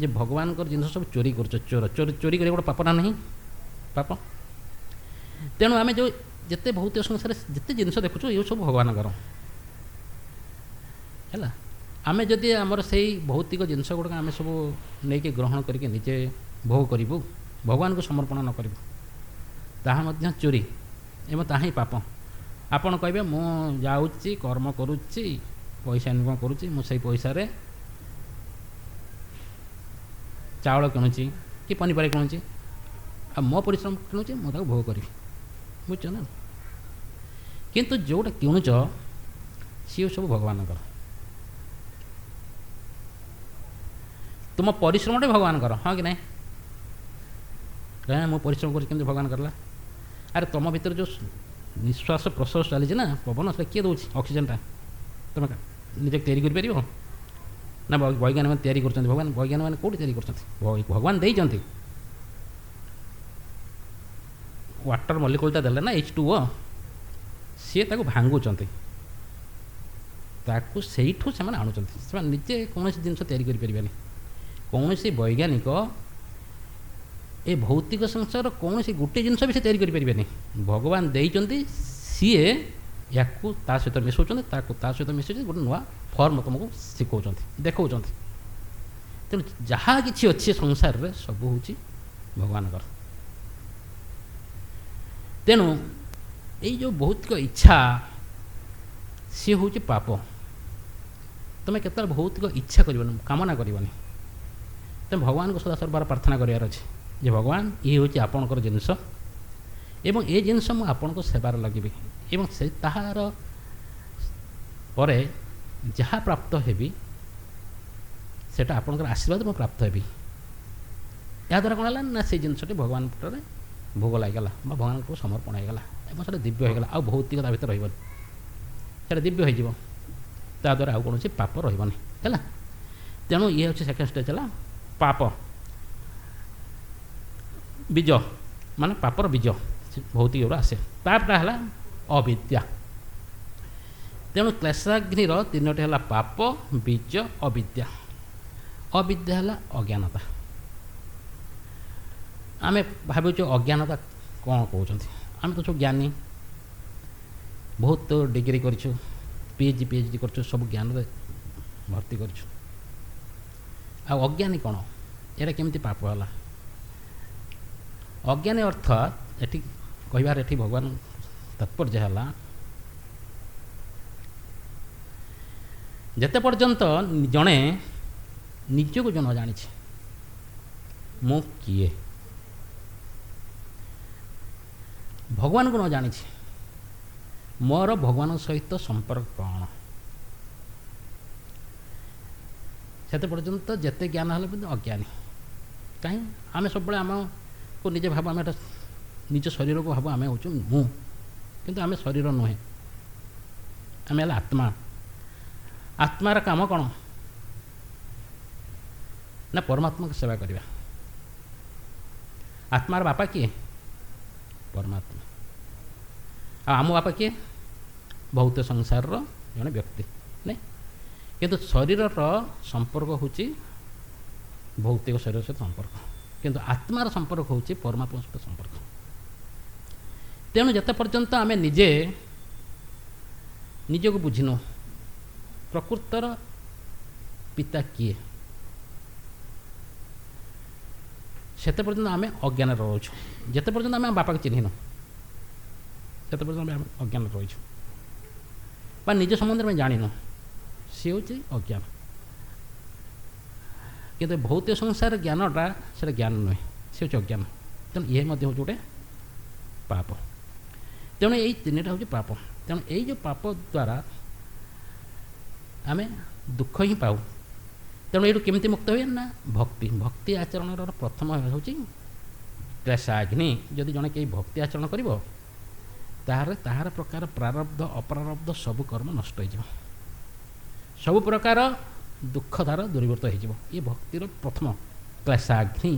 ଯେ ଭଗବାନଙ୍କର ଜିନିଷ ସବୁ ଚୋରି କରୁଛ, ଚୋରି କରିବା ଗୋଟେ ପାପ ନା ନାହିଁ? ପାପ। ତେଣୁ ଆମେ ଯେଉଁ ଯେତେ ଭୌତିକ ସଂସାରରେ ଯେତେ ଜିନିଷ ଦେଖୁଛୁ, ଏ ସବୁ ଭଗବାନଙ୍କର ହେଲା। ଆମେ ଯଦି ଆମର ସେଇ ଭୌତିକ ଜିନିଷ ଗୁଡ଼ିକ ଆମେ ସବୁ ନେଇକି ଗ୍ରହଣ କରିକି ନିଜେ ଭୋଗ କରିବୁ, ଭଗବାନଙ୍କୁ ସମର୍ପଣ ନ କରିବୁ, ତାହା ମଧ୍ୟ ଚୋରି ଏବଂ ତାହା ହିଁ ପାପ। ଆପଣ କହିବେ ମୁଁ ଯାଉଛି କର୍ମ କରୁଛି, ପଇସା ଇନକମ୍ କରୁଛି, ମୁଁ ସେଇ ପଇସାରେ ଚାଉଳ କିଣୁଛି କି ପନିପରିବା କିଣୁଛି, ଆଉ ମୋ ପରିଶ୍ରମ କିଣୁଛି, ମୁଁ ତାକୁ ଭୋଗ କରିବି, ବୁଝୁଛ ନା। କିନ୍ତୁ ଯେଉଁଟା କିଣୁଛ ସିଏ ସବୁ ଭଗବାନଙ୍କର। ତୁମ ପରିଶ୍ରମଟା ଭଗବାନଙ୍କର, ହଁ କି ନାହିଁ? କାହିଁକି ମୁଁ ପରିଶ୍ରମ କରୁଛି, କେମିତି ଭଗବାନ କରିଲା? ଆରେ ତୁମ ଭିତରେ ଯେଉଁ ନିଶ୍ୱାସ ପ୍ରଶ୍ୱାସ ଚାଲିଛି ନା, ପବନ, ସେଟା କିଏ ଦେଉଛି? ଅକ୍ସିଜେନଟା ତୁମେ ନିଜେ ତିଆରି କରିପାରିବ ନା ବୈଜ୍ଞାନିକମାନେ ତିଆରି କରୁଛନ୍ତି? ଭଗବାନ, ବୈଜ୍ଞାନିକମାନେ କେଉଁଠି ତିଆରି କରୁଛନ୍ତି? ଭଗବାନ ଦେଇଛନ୍ତି। ୱାଟର ମଲିକୁଲଟା ଦେଲେ ନା H2O, ସିଏ ତାକୁ ଭାଙ୍ଗୁଛନ୍ତି, ତାକୁ ସେଇଠୁ ସେମାନେ ଆଣୁଛନ୍ତି। ସେମାନେ ନିଜେ କୌଣସି ଜିନିଷ ତିଆରି କରିପାରିବେନି। କୌଣସି ବୈଜ୍ଞାନିକ ଏ ଭୌତିକ ସଂସାରର କୌଣସି ଗୋଟେ ଜିନିଷ ବି ସେ ତିଆରି କରିପାରିବେନି। ଭଗବାନ ଦେଇଛନ୍ତି, ସିଏ ୟାକୁ ତା ସହିତ ମିଶାଉଛନ୍ତି, ତାକୁ ତା ସହିତ ମିଶାଇଛନ୍ତି, ଗୋଟେ ନୂଆ ଫର୍ମ ତୁମକୁ ଶିଖାଉଛନ୍ତି, ଦେଖାଉଛନ୍ତି। ତେଣୁ ଯାହା କିଛି ଅଛି ସଂସାରରେ ସବୁ ହେଉଛି ଭଗବାନଙ୍କର। ତେଣୁ ଏଇ ଯେଉଁ ଭୌତିକ ଇଚ୍ଛା ସିଏ ହେଉଛି ପାପ। ତୁମେ କେତେବେଳେ ଭୌତିକ ଇଚ୍ଛା କରିବନି, କାମନା କରିବନି। ତୁମେ ଭଗବାନଙ୍କୁ ସଦାସର୍ବର ପ୍ରାର୍ଥନା କରିବାର ଅଛି ଯେ ଭଗବାନ ଇଏ ହେଉଛି ଆପଣଙ୍କର ଜିନିଷ ଏବଂ ଏ ଜିନିଷ ମୁଁ ଆପଣଙ୍କ ସେବାରେ ଲଗିବି ଏବଂ ସେ ତାହାର ପରେ ଯାହା ପ୍ରାପ୍ତ ହେବି ସେଇଟା ଆପଣଙ୍କର ଆଶୀର୍ବାଦ ମୁଁ ପ୍ରାପ୍ତ ହେବି। ଏହାଦ୍ୱାରା କ'ଣ ହେଲା ନା ସେଇ ଜିନିଷଟି ଭଗବାନ ପଟରେ ଭୋଗ ଲାଗିଗଲା ବା ଭଗବାନଙ୍କୁ ସମର୍ପଣ ହୋଇଗଲା ଏବଂ ସେଇଟା ଦିବ୍ୟ ହୋଇଗଲା। ଆଉ ଭୌତିକ ତା ଭିତରେ ରହିବନି, ସେଇଟା ଦିବ୍ୟ ହୋଇଯିବ। ତାଦ୍ୱାରା ଆଉ କୌଣସି ପାପ ରହିବନି ହେଲା। ତେଣୁ ଇଏ ହେଉଛି ସେକେଣ୍ଡ ଷ୍ଟେଜ୍ ହେଲା ପାପ ବୀଜ, ମାନେ ପାପର ବୀଜ ଭୌତିକରୁ ଆସେ। ତାପରଟା ହେଲା ଅବିଦ୍ୟା। ତେଣୁ କ୍ଲେଶାଗ୍ନିର ତିନୋଟି ହେଲା ପାପ, ବୀଜ, ଅବିଦ୍ୟା। ଅବିଦ୍ୟା ହେଲା ଅଜ୍ଞାନତା। ଆମେ ଭାବୁଛୁ ଅଜ୍ଞାନତା କ'ଣ କହୁଛନ୍ତି। ଆମେ ତ ସବୁ ଜ୍ଞାନୀ, ବହୁତ ଡିଗ୍ରୀ କରିଛୁ, PhD କରିଛୁ, ସବୁ ଜ୍ଞାନରେ ଭର୍ତ୍ତି କରିଛୁ। ଆଉ ଅଜ୍ଞାନୀ କ'ଣ? ଏଇଟା କେମିତି ପାପ ହେଲା? ଅଜ୍ଞାନୀ ଅର୍ଥ ଏଠି କହିବାର ଏଠି ଭଗବାନ ତାତ୍ପର୍ଯ୍ୟ ହେଲା ଯେତେ ପର୍ଯ୍ୟନ୍ତ ଜଣେ ନିଜକୁ ନ ଜାଣିଛି ମୁଁ କିଏ, ଭଗବାନଙ୍କୁ ନ ଜାଣିଛି ମୋର ଭଗବାନଙ୍କ ସହିତ ସମ୍ପର୍କ କ'ଣ, ସେତେ ପର୍ଯ୍ୟନ୍ତ ଯେତେ ଜ୍ଞାନ ହେଲେ ବି ଅଜ୍ଞାନୀ। କାହିଁ ଆମେ ସବୁବେଳେ ଆମକୁ ନିଜେ ଭାବୁ, ଆମେ ଏଟା ନିଜ ଶରୀରକୁ ଭାବୁ ଆମେ ହେଉଛୁ ମୁଁ, କିନ୍ତୁ ଆମେ ଶରୀର ନୁହେଁ, ଆମେ ହେଲା ଆତ୍ମା। ଆତ୍ମାର କାମ କ'ଣ ନା ପରମାତ୍ମାକୁ ସେବା କରିବା। ଆତ୍ମାର ବାପା କିଏ? ପରମାତ୍ମା। ଆଉ ଆମ ବାପା କିଏ? ଭୌତିକ ସଂସାରର ଜଣେ ବ୍ୟକ୍ତି ନାଇଁ। କିନ୍ତୁ ଶରୀରର ସମ୍ପର୍କ ହେଉଛି ଭୌତିକ ଶରୀର ସହିତ ସମ୍ପର୍କ, କିନ୍ତୁ ଆତ୍ମାର ସମ୍ପର୍କ ହେଉଛି ପରମାତ୍ମା ସହିତ ସମ୍ପର୍କ। ତେଣୁ ଯେତେ ପର୍ଯ୍ୟନ୍ତ ଆମେ ନିଜକୁ ବୁଝିନୁ ପ୍ରକୃତର ପିତା କିଏ, ସେତେ ପର୍ଯ୍ୟନ୍ତ ଆମେ ଅଜ୍ଞାନରେ ରହୁଛୁ। ଯେତେ ପର୍ଯ୍ୟନ୍ତ ଆମେ ଆମ ବାପାକୁ ଚିହ୍ନିନୁ ସେତେ ପର୍ଯ୍ୟନ୍ତ ଆମେ ଅଜ୍ଞାନରେ ରହିଛୁ ବା ନିଜ ସମ୍ବନ୍ଧରେ ଆମେ ଜାଣିନୁ, ସିଏ ହେଉଛି ଅଜ୍ଞାନ। କିନ୍ତୁ ଭୌତିକ ସଂସାର ଜ୍ଞାନଟା ସେଇଟା ଜ୍ଞାନ ନୁହେଁ, ସେ ହେଉଛି ଅଜ୍ଞାନ। ତେଣୁ ଇଏ ମଧ୍ୟ ହେଉଛି ଗୋଟେ ପାପ। ତେଣୁ ଏଇ ତିନିଟା ହେଉଛି ପାପ। ତେଣୁ ଏଇ ଯେଉଁ ପାପ ଦ୍ୱାରା ଆମେ ଦୁଃଖ ହିଁ ପାଉ। ତେଣୁ ଏଇଠୁ କେମିତି ମୁକ୍ତ ହୁଏ ନା ଭକ୍ତି ଆଚରଣର ପ୍ରଥମ ହେଉଛି କ୍ଲେଶାଗ୍ନି। ଯଦି ଜଣେ କେହି ଭକ୍ତି ଆଚରଣ କରିବ ତାହେଲେ ତାହାର ପ୍ରକାର ପ୍ରାରବ୍ଧ ଅପ୍ରାରବ୍ଧ ସବୁ କର୍ମ ନଷ୍ଟ ହୋଇଯିବ, ସବୁ ପ୍ରକାର ଦୁଃଖ ତାର ଦୂରୀଭୂତ ହୋଇଯିବ। ଇଏ ଭକ୍ତିର ପ୍ରଥମ କ୍ଲେଶାଗ୍ନି।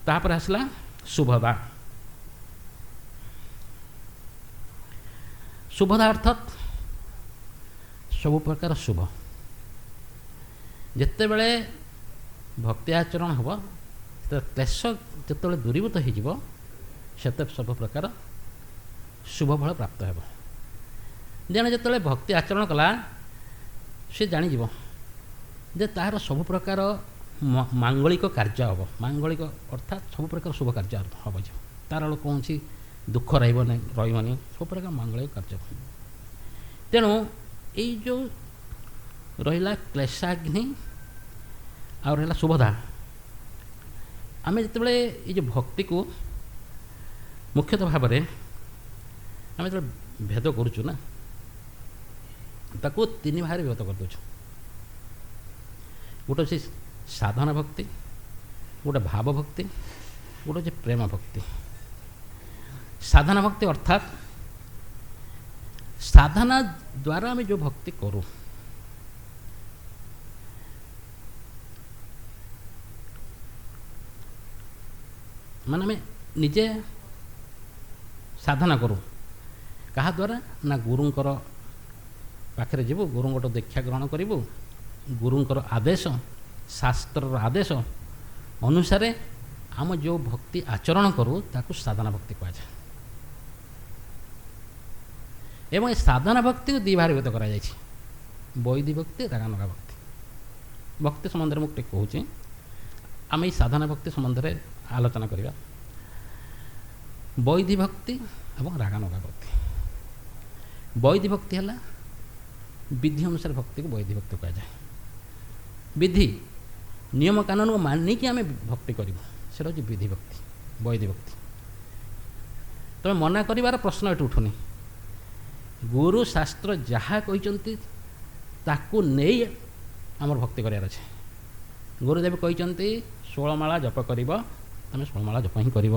ତାପରେ ଆସିଲା ଶୁଭଦା। ଶୁଭଦା ଅର୍ଥାତ୍ ସବୁ ପ୍ରକାର ଶୁଭ। ଯେତେବେଳେ ଭକ୍ତି ଆଚରଣ ହେବ କ୍ଲେଶ ଯେତେବେଳେ ଦୂରୀଭୂତ ହୋଇଯିବ ସେତେ ସବୁ ପ୍ରକାର ଶୁଭ ଫଳ ପ୍ରାପ୍ତ ହେବ। ଜଣେ ଯେତେବେଳେ ଭକ୍ତି ଆଚରଣ କଲା ସେ ଜାଣିଯିବ ଯେ ତାହାର ସବୁ ପ୍ରକାର ମାଙ୍ଗଳିକ କାର୍ଯ୍ୟ ହେବ। ମାଙ୍ଗଳିକ ଅର୍ଥାତ୍ ସବୁ ପ୍ରକାର ଶୁଭ କାର୍ଯ୍ୟ ହେବ, ତାର କୌଣସି ଦୁଃଖ ରହିବନି, ସବୁ ପ୍ରକାର ମାଙ୍ଗଳିକ କାର୍ଯ୍ୟ। ତେଣୁ ଏଇ ଯେଉଁ ରହିଲା କ୍ଲେଶାଗ୍ନି ଆଉ ରହିଲା ଶୁଭଦା, ଆମେ ଯେତେବେଳେ ଏଇ ଯେଉଁ ଭକ୍ତିକୁ ମୁଖ୍ୟତଃ ଭାବରେ ଆମେ ଯେତେବେଳେ ଭେଦ କରୁଛୁ ନା ତାକୁ ତିନି ଭାଗରେ ବିଭକ୍ତ କରିଦେଉଛୁ। ଗୋଟେ ହେଉଛି ସାଧନା ଭକ୍ତି, ଗୋଟେ ଭାବ ଭକ୍ତି, ଗୋଟେ ହେଉଛି ପ୍ରେମ ଭକ୍ତି। ସାଧନା ଭକ୍ତି ଅର୍ଥାତ୍ ସାଧନା ଦ୍ୱାରା ଆମେ ଯେଉଁ ଭକ୍ତି କରୁ, ମାନେ ଆମେ ନିଜେ ସାଧନା କରୁ କାହା ଦ୍ୱାରା ନା ଗୁରୁଙ୍କର ପାଖରେ ଯିବୁ, ଗୁରୁଙ୍କଠୁ ଦୀକ୍ଷା ଗ୍ରହଣ କରିବୁ, ଗୁରୁଙ୍କର ଆଦେଶ ଶାସ୍ତ୍ରର ଆଦେଶ ଅନୁସାରେ ଆମ ଯେଉଁ ଭକ୍ତି ଆଚରଣ କରୁ ତାକୁ ସାଧନା ଭକ୍ତି କୁହାଯାଏ। ଏବଂ ଏ ସାଧନା ଭକ୍ତିକୁ ଦୁଇ ଭାଗରେ ବିଭକ୍ତ କରାଯାଇଛି, ବୈଦିକ ଭକ୍ତି, ରାଗାନୁଗା ଭକ୍ତି। ଭକ୍ତି ସମ୍ବନ୍ଧରେ ମୁଁ ଟିକେ କହୁଛି, ଆମେ ଏଇ ସାଧନା ଭକ୍ତି ସମ୍ବନ୍ଧରେ ଆଲୋଚନା କରିବା। ବୈଦିକ ଭକ୍ତି ଏବଂ ରାଗାନୁଗା ଭକ୍ତି। ବୈଦିକ ଭକ୍ତି ହେଲା ବିଧି ଅନୁସାରେ ଭକ୍ତିକୁ ବୈଦିକ ଭକ୍ତି କୁହାଯାଏ। ବିଧି ନିୟମ କାନୁନକୁ ମାନିକି ଆମେ ଭକ୍ତି କରିବୁ, ସେଇଟା ହେଉଛି ବିଧି ଭକ୍ତି, ବୈଦିକ ଭକ୍ତି। ତୁମେ ମନା କରିବାର ପ୍ରଶ୍ନ ଏଠି ଉଠୁନି। ଗୁରୁ ଶାସ୍ତ୍ର ଯାହା କହିଛନ୍ତି ତାକୁ ନେଇ ଆମର ଭକ୍ତି କରିବାର ଅଛି। ଗୁରୁଦେବ କହିଛନ୍ତି 16 ମାଳା ଜପ କରିବ, ତୁମେ 16 ମାଳା ଜପ ହିଁ କରିବ।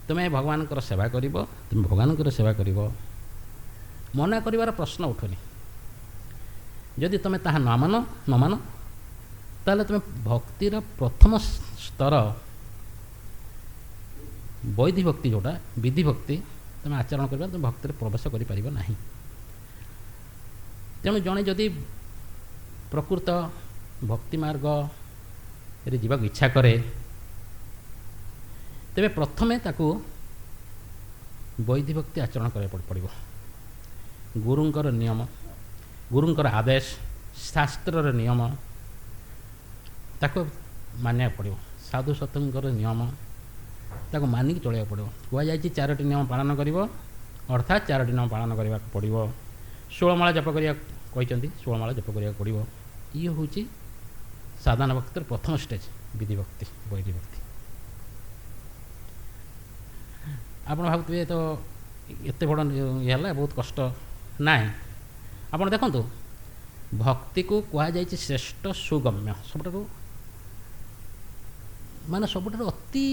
ତୁମେ ଭଗବାନଙ୍କର ସେବା କରିବ, ତୁମେ ଭଗବାନଙ୍କର ସେବା କରିବ। ମନା କରିବାର ପ୍ରଶ୍ନ ଉଠୁନି। ଯଦି ତୁମେ ତାହା ନ ମାନ ତାହେଲେ ତୁମେ ଭକ୍ତିର ପ୍ରଥମ ସ୍ତର ବୈଦିକ ଭକ୍ତି ଯେଉଁଟା ବିଧି ଭକ୍ତି ତୁମେ ଆଚରଣ କରିବା, ତୁମେ ଭକ୍ତିରେ ପ୍ରବେଶ କରିପାରିବ ନାହିଁ। ତେଣୁ ଜଣେ ଯଦି ପ୍ରକୃତ ଭକ୍ତି ମାର୍ଗରେ ଯିବାକୁ ଇଚ୍ଛା କରେ, ତେବେ ପ୍ରଥମେ ତାକୁ ବୈଦିକ ଭକ୍ତି ଆଚରଣ କରିବାକୁ ପଡ଼ିବ। ଗୁରୁଙ୍କର ନିୟମ, ଗୁରୁଙ୍କର ଆଦେଶ, ଶାସ୍ତ୍ରର ନିୟମ ତାକୁ ମାନିବାକୁ ପଡ଼ିବ। ସାଧୁ ସତଙ୍କର ନିୟମ ତାକୁ ମାନିକି ଚଳିବାକୁ ପଡ଼ିବ। କୁହାଯାଇଛି 4ଟି ନିୟମ ପାଳନ କରିବ, ଅର୍ଥାତ୍ 4ଟି ନିୟମ ପାଳନ କରିବାକୁ ପଡ଼ିବ। 16 ମାଳା ଜପ କରିବାକୁ କହିଛନ୍ତି, 16 ମାଳା ଜପ କରିବାକୁ ପଡ଼ିବ। ଇଏ ହେଉଛି ସାଧନା ଭକ୍ତିର ପ୍ରଥମ ଷ୍ଟେଜ୍, ବିଧି ଭକ୍ତି, ବୈଦିକ ଭକ୍ତି। ଆପଣ ଭାବୁଥିବେ ତ ଏତେ ବଡ଼ ଇଏ ହେଲା, ବହୁତ କଷ୍ଟ। ନାହିଁ, ଆପଣ ଦେଖନ୍ତୁ, ଭକ୍ତିକୁ କୁହାଯାଇଛି ଶ୍ରେଷ୍ଠ ସୁଗମ୍ୟ, ସବୁଠାରୁ ଅତି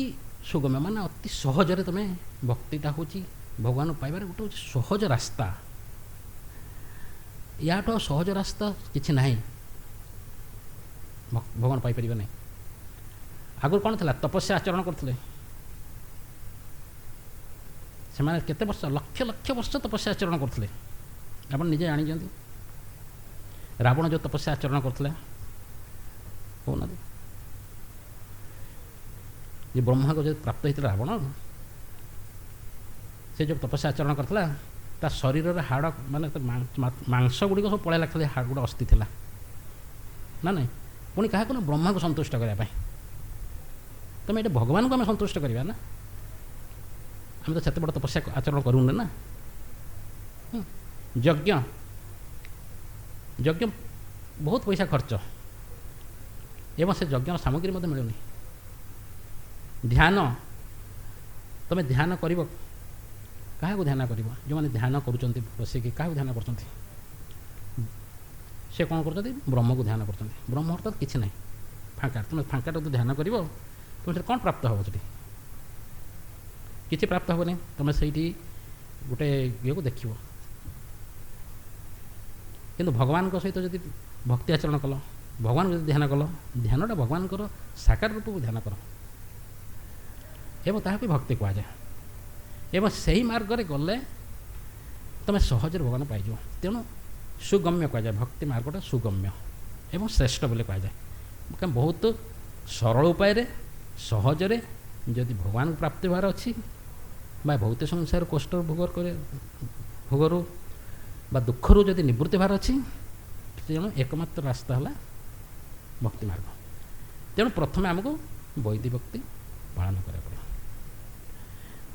ସୁଗମ୍ୟ, ମାନେ ଅତି ସହଜରେ ତୁମେ ଭକ୍ତିଟା ହେଉଛି ଭଗବାନଙ୍କୁ ପାଇବାରେ ଗୋଟେ ହେଉଛି ସହଜ ରାସ୍ତା। ୟାଠୁ ଆଉ ସହଜ ରାସ୍ତା କିଛି ନାହିଁ, ଭଗବାନ ପାଇପାରିବେ ନାହିଁ। ଆଗରୁ କ'ଣ ଥିଲା? ତପସ୍ୟା ଆଚରଣ କରୁଥିଲେ ସେମାନେ। କେତେ ବର୍ଷ? ଲକ୍ଷ ଲକ୍ଷ ବର୍ଷ ତପସ୍ୟା ଆଚରଣ କରୁଥିଲେ। ଆପଣ ନିଜେ ଜାଣିଛନ୍ତି ରାବଣ ଯେଉଁ ତପସ୍ୟା ଆଚରଣ କରୁଥିଲେ, କହୁନାହାନ୍ତି, ଯେ ବ୍ରହ୍ମାକୁ ଯଦି ପ୍ରାପ୍ତ ହେଇଥିଲା ରାବଣ, ସେ ଯେଉଁ ତପସ୍ୟା ଆଚରଣ କରିଥିଲା ତା ଶରୀରରେ ହାଡ଼, ମାନେ ମାଂସ ଗୁଡ଼ିକ ସବୁ ପଳେଇଲା, ଖାଲି ହାଡ଼ ଗୋଟେ ଅସ୍ଥି ଥିଲା ନା ନାହିଁ। ପୁଣି କାହାକୁ? ନା ବ୍ରହ୍ମାକୁ ସନ୍ତୁଷ୍ଟ କରିବା ପାଇଁ। ତୁମେ ଏଠି ଭଗବାନଙ୍କୁ ଆମେ ସନ୍ତୁଷ୍ଟ କରିବା ନା, ଆମେ ତ ସେତେ ବଡ଼ ତପସ୍ୟା ଆଚରଣ କରୁନେ ନା। ଯଜ୍ଞ ବହୁତ ପଇସା ଖର୍ଚ୍ଚ, ଏବଂ ସେ ଯଜ୍ଞର ସାମଗ୍ରୀ ମଧ୍ୟ ମିଳୁନି। ଧ୍ୟାନ, ତୁମେ ଧ୍ୟାନ କରିବ, କାହାକୁ ଧ୍ୟାନ କରିବ? ଯେଉଁମାନେ ଧ୍ୟାନ କରୁଛନ୍ତି ବସିକି, କାହାକୁ ଧ୍ୟାନ କରୁଛନ୍ତି? ସେ କ'ଣ କରୁଛନ୍ତି? ବ୍ରହ୍ମକୁ ଧ୍ୟାନ କରୁଛନ୍ତି। ବ୍ରହ୍ମ ଅର୍ଥାତ୍ କିଛି ନାହିଁ, ଫାଙ୍କା। ତୁମେ ଫାଙ୍କାଟା ଯଦି ଧ୍ୟାନ କରିବ, ତୁମେ ସେଠି କ'ଣ ପ୍ରାପ୍ତ ହେବ? ସେଠି କିଛି ପ୍ରାପ୍ତ ହେବନି। ତୁମେ ସେଇଠି ଗୋଟେ ଇଏକୁ ଦେଖିବ। କିନ୍ତୁ ଭଗବାନଙ୍କ ସହିତ ଯଦି ଭକ୍ତି ଆଚରଣ କଲ, ଭଗବାନଙ୍କୁ ଯଦି ଧ୍ୟାନ କଲ, ଧ୍ୟାନଟା ଭଗବାନଙ୍କର ସାକାର ରୂପକୁ ଧ୍ୟାନ କର, ଏବଂ ତାହାକୁ ଭକ୍ତି କୁହାଯାଏ। ଏବଂ ସେହି ମାର୍ଗରେ ଗଲେ ତୁମେ ସହଜରେ ଭଗବାନ ପାଇଯିବ। ତେଣୁ ସୁଗମ୍ୟ କୁହାଯାଏ, ଭକ୍ତି ମାର୍ଗଟା ସୁଗମ୍ୟ ଏବଂ ଶ୍ରେଷ୍ଠ ବୋଲି କୁହାଯାଏ। ବହୁତ ସରଳ ଉପାୟରେ, ସହଜରେ ଯଦି ଭଗବାନଙ୍କୁ ପ୍ରାପ୍ତି ହେବାର ଅଛି, ବା ଭୌତିକ ସଂସାର କଷ୍ଟରୁ ଭୋଗରୁ ବା ଦୁଃଖରୁ ଯଦି ନିବୃତ୍ତି ହେବାର ଅଛି, ତେଣୁ ଏକମାତ୍ର ରାସ୍ତା ହେଲା ଭକ୍ତି ମାର୍ଗ। ତେଣୁ ପ୍ରଥମେ ଆମକୁ ବୈଦିକ ଭକ୍ତି ପାଳନ କରିବାକୁ ପଡ଼ିବ।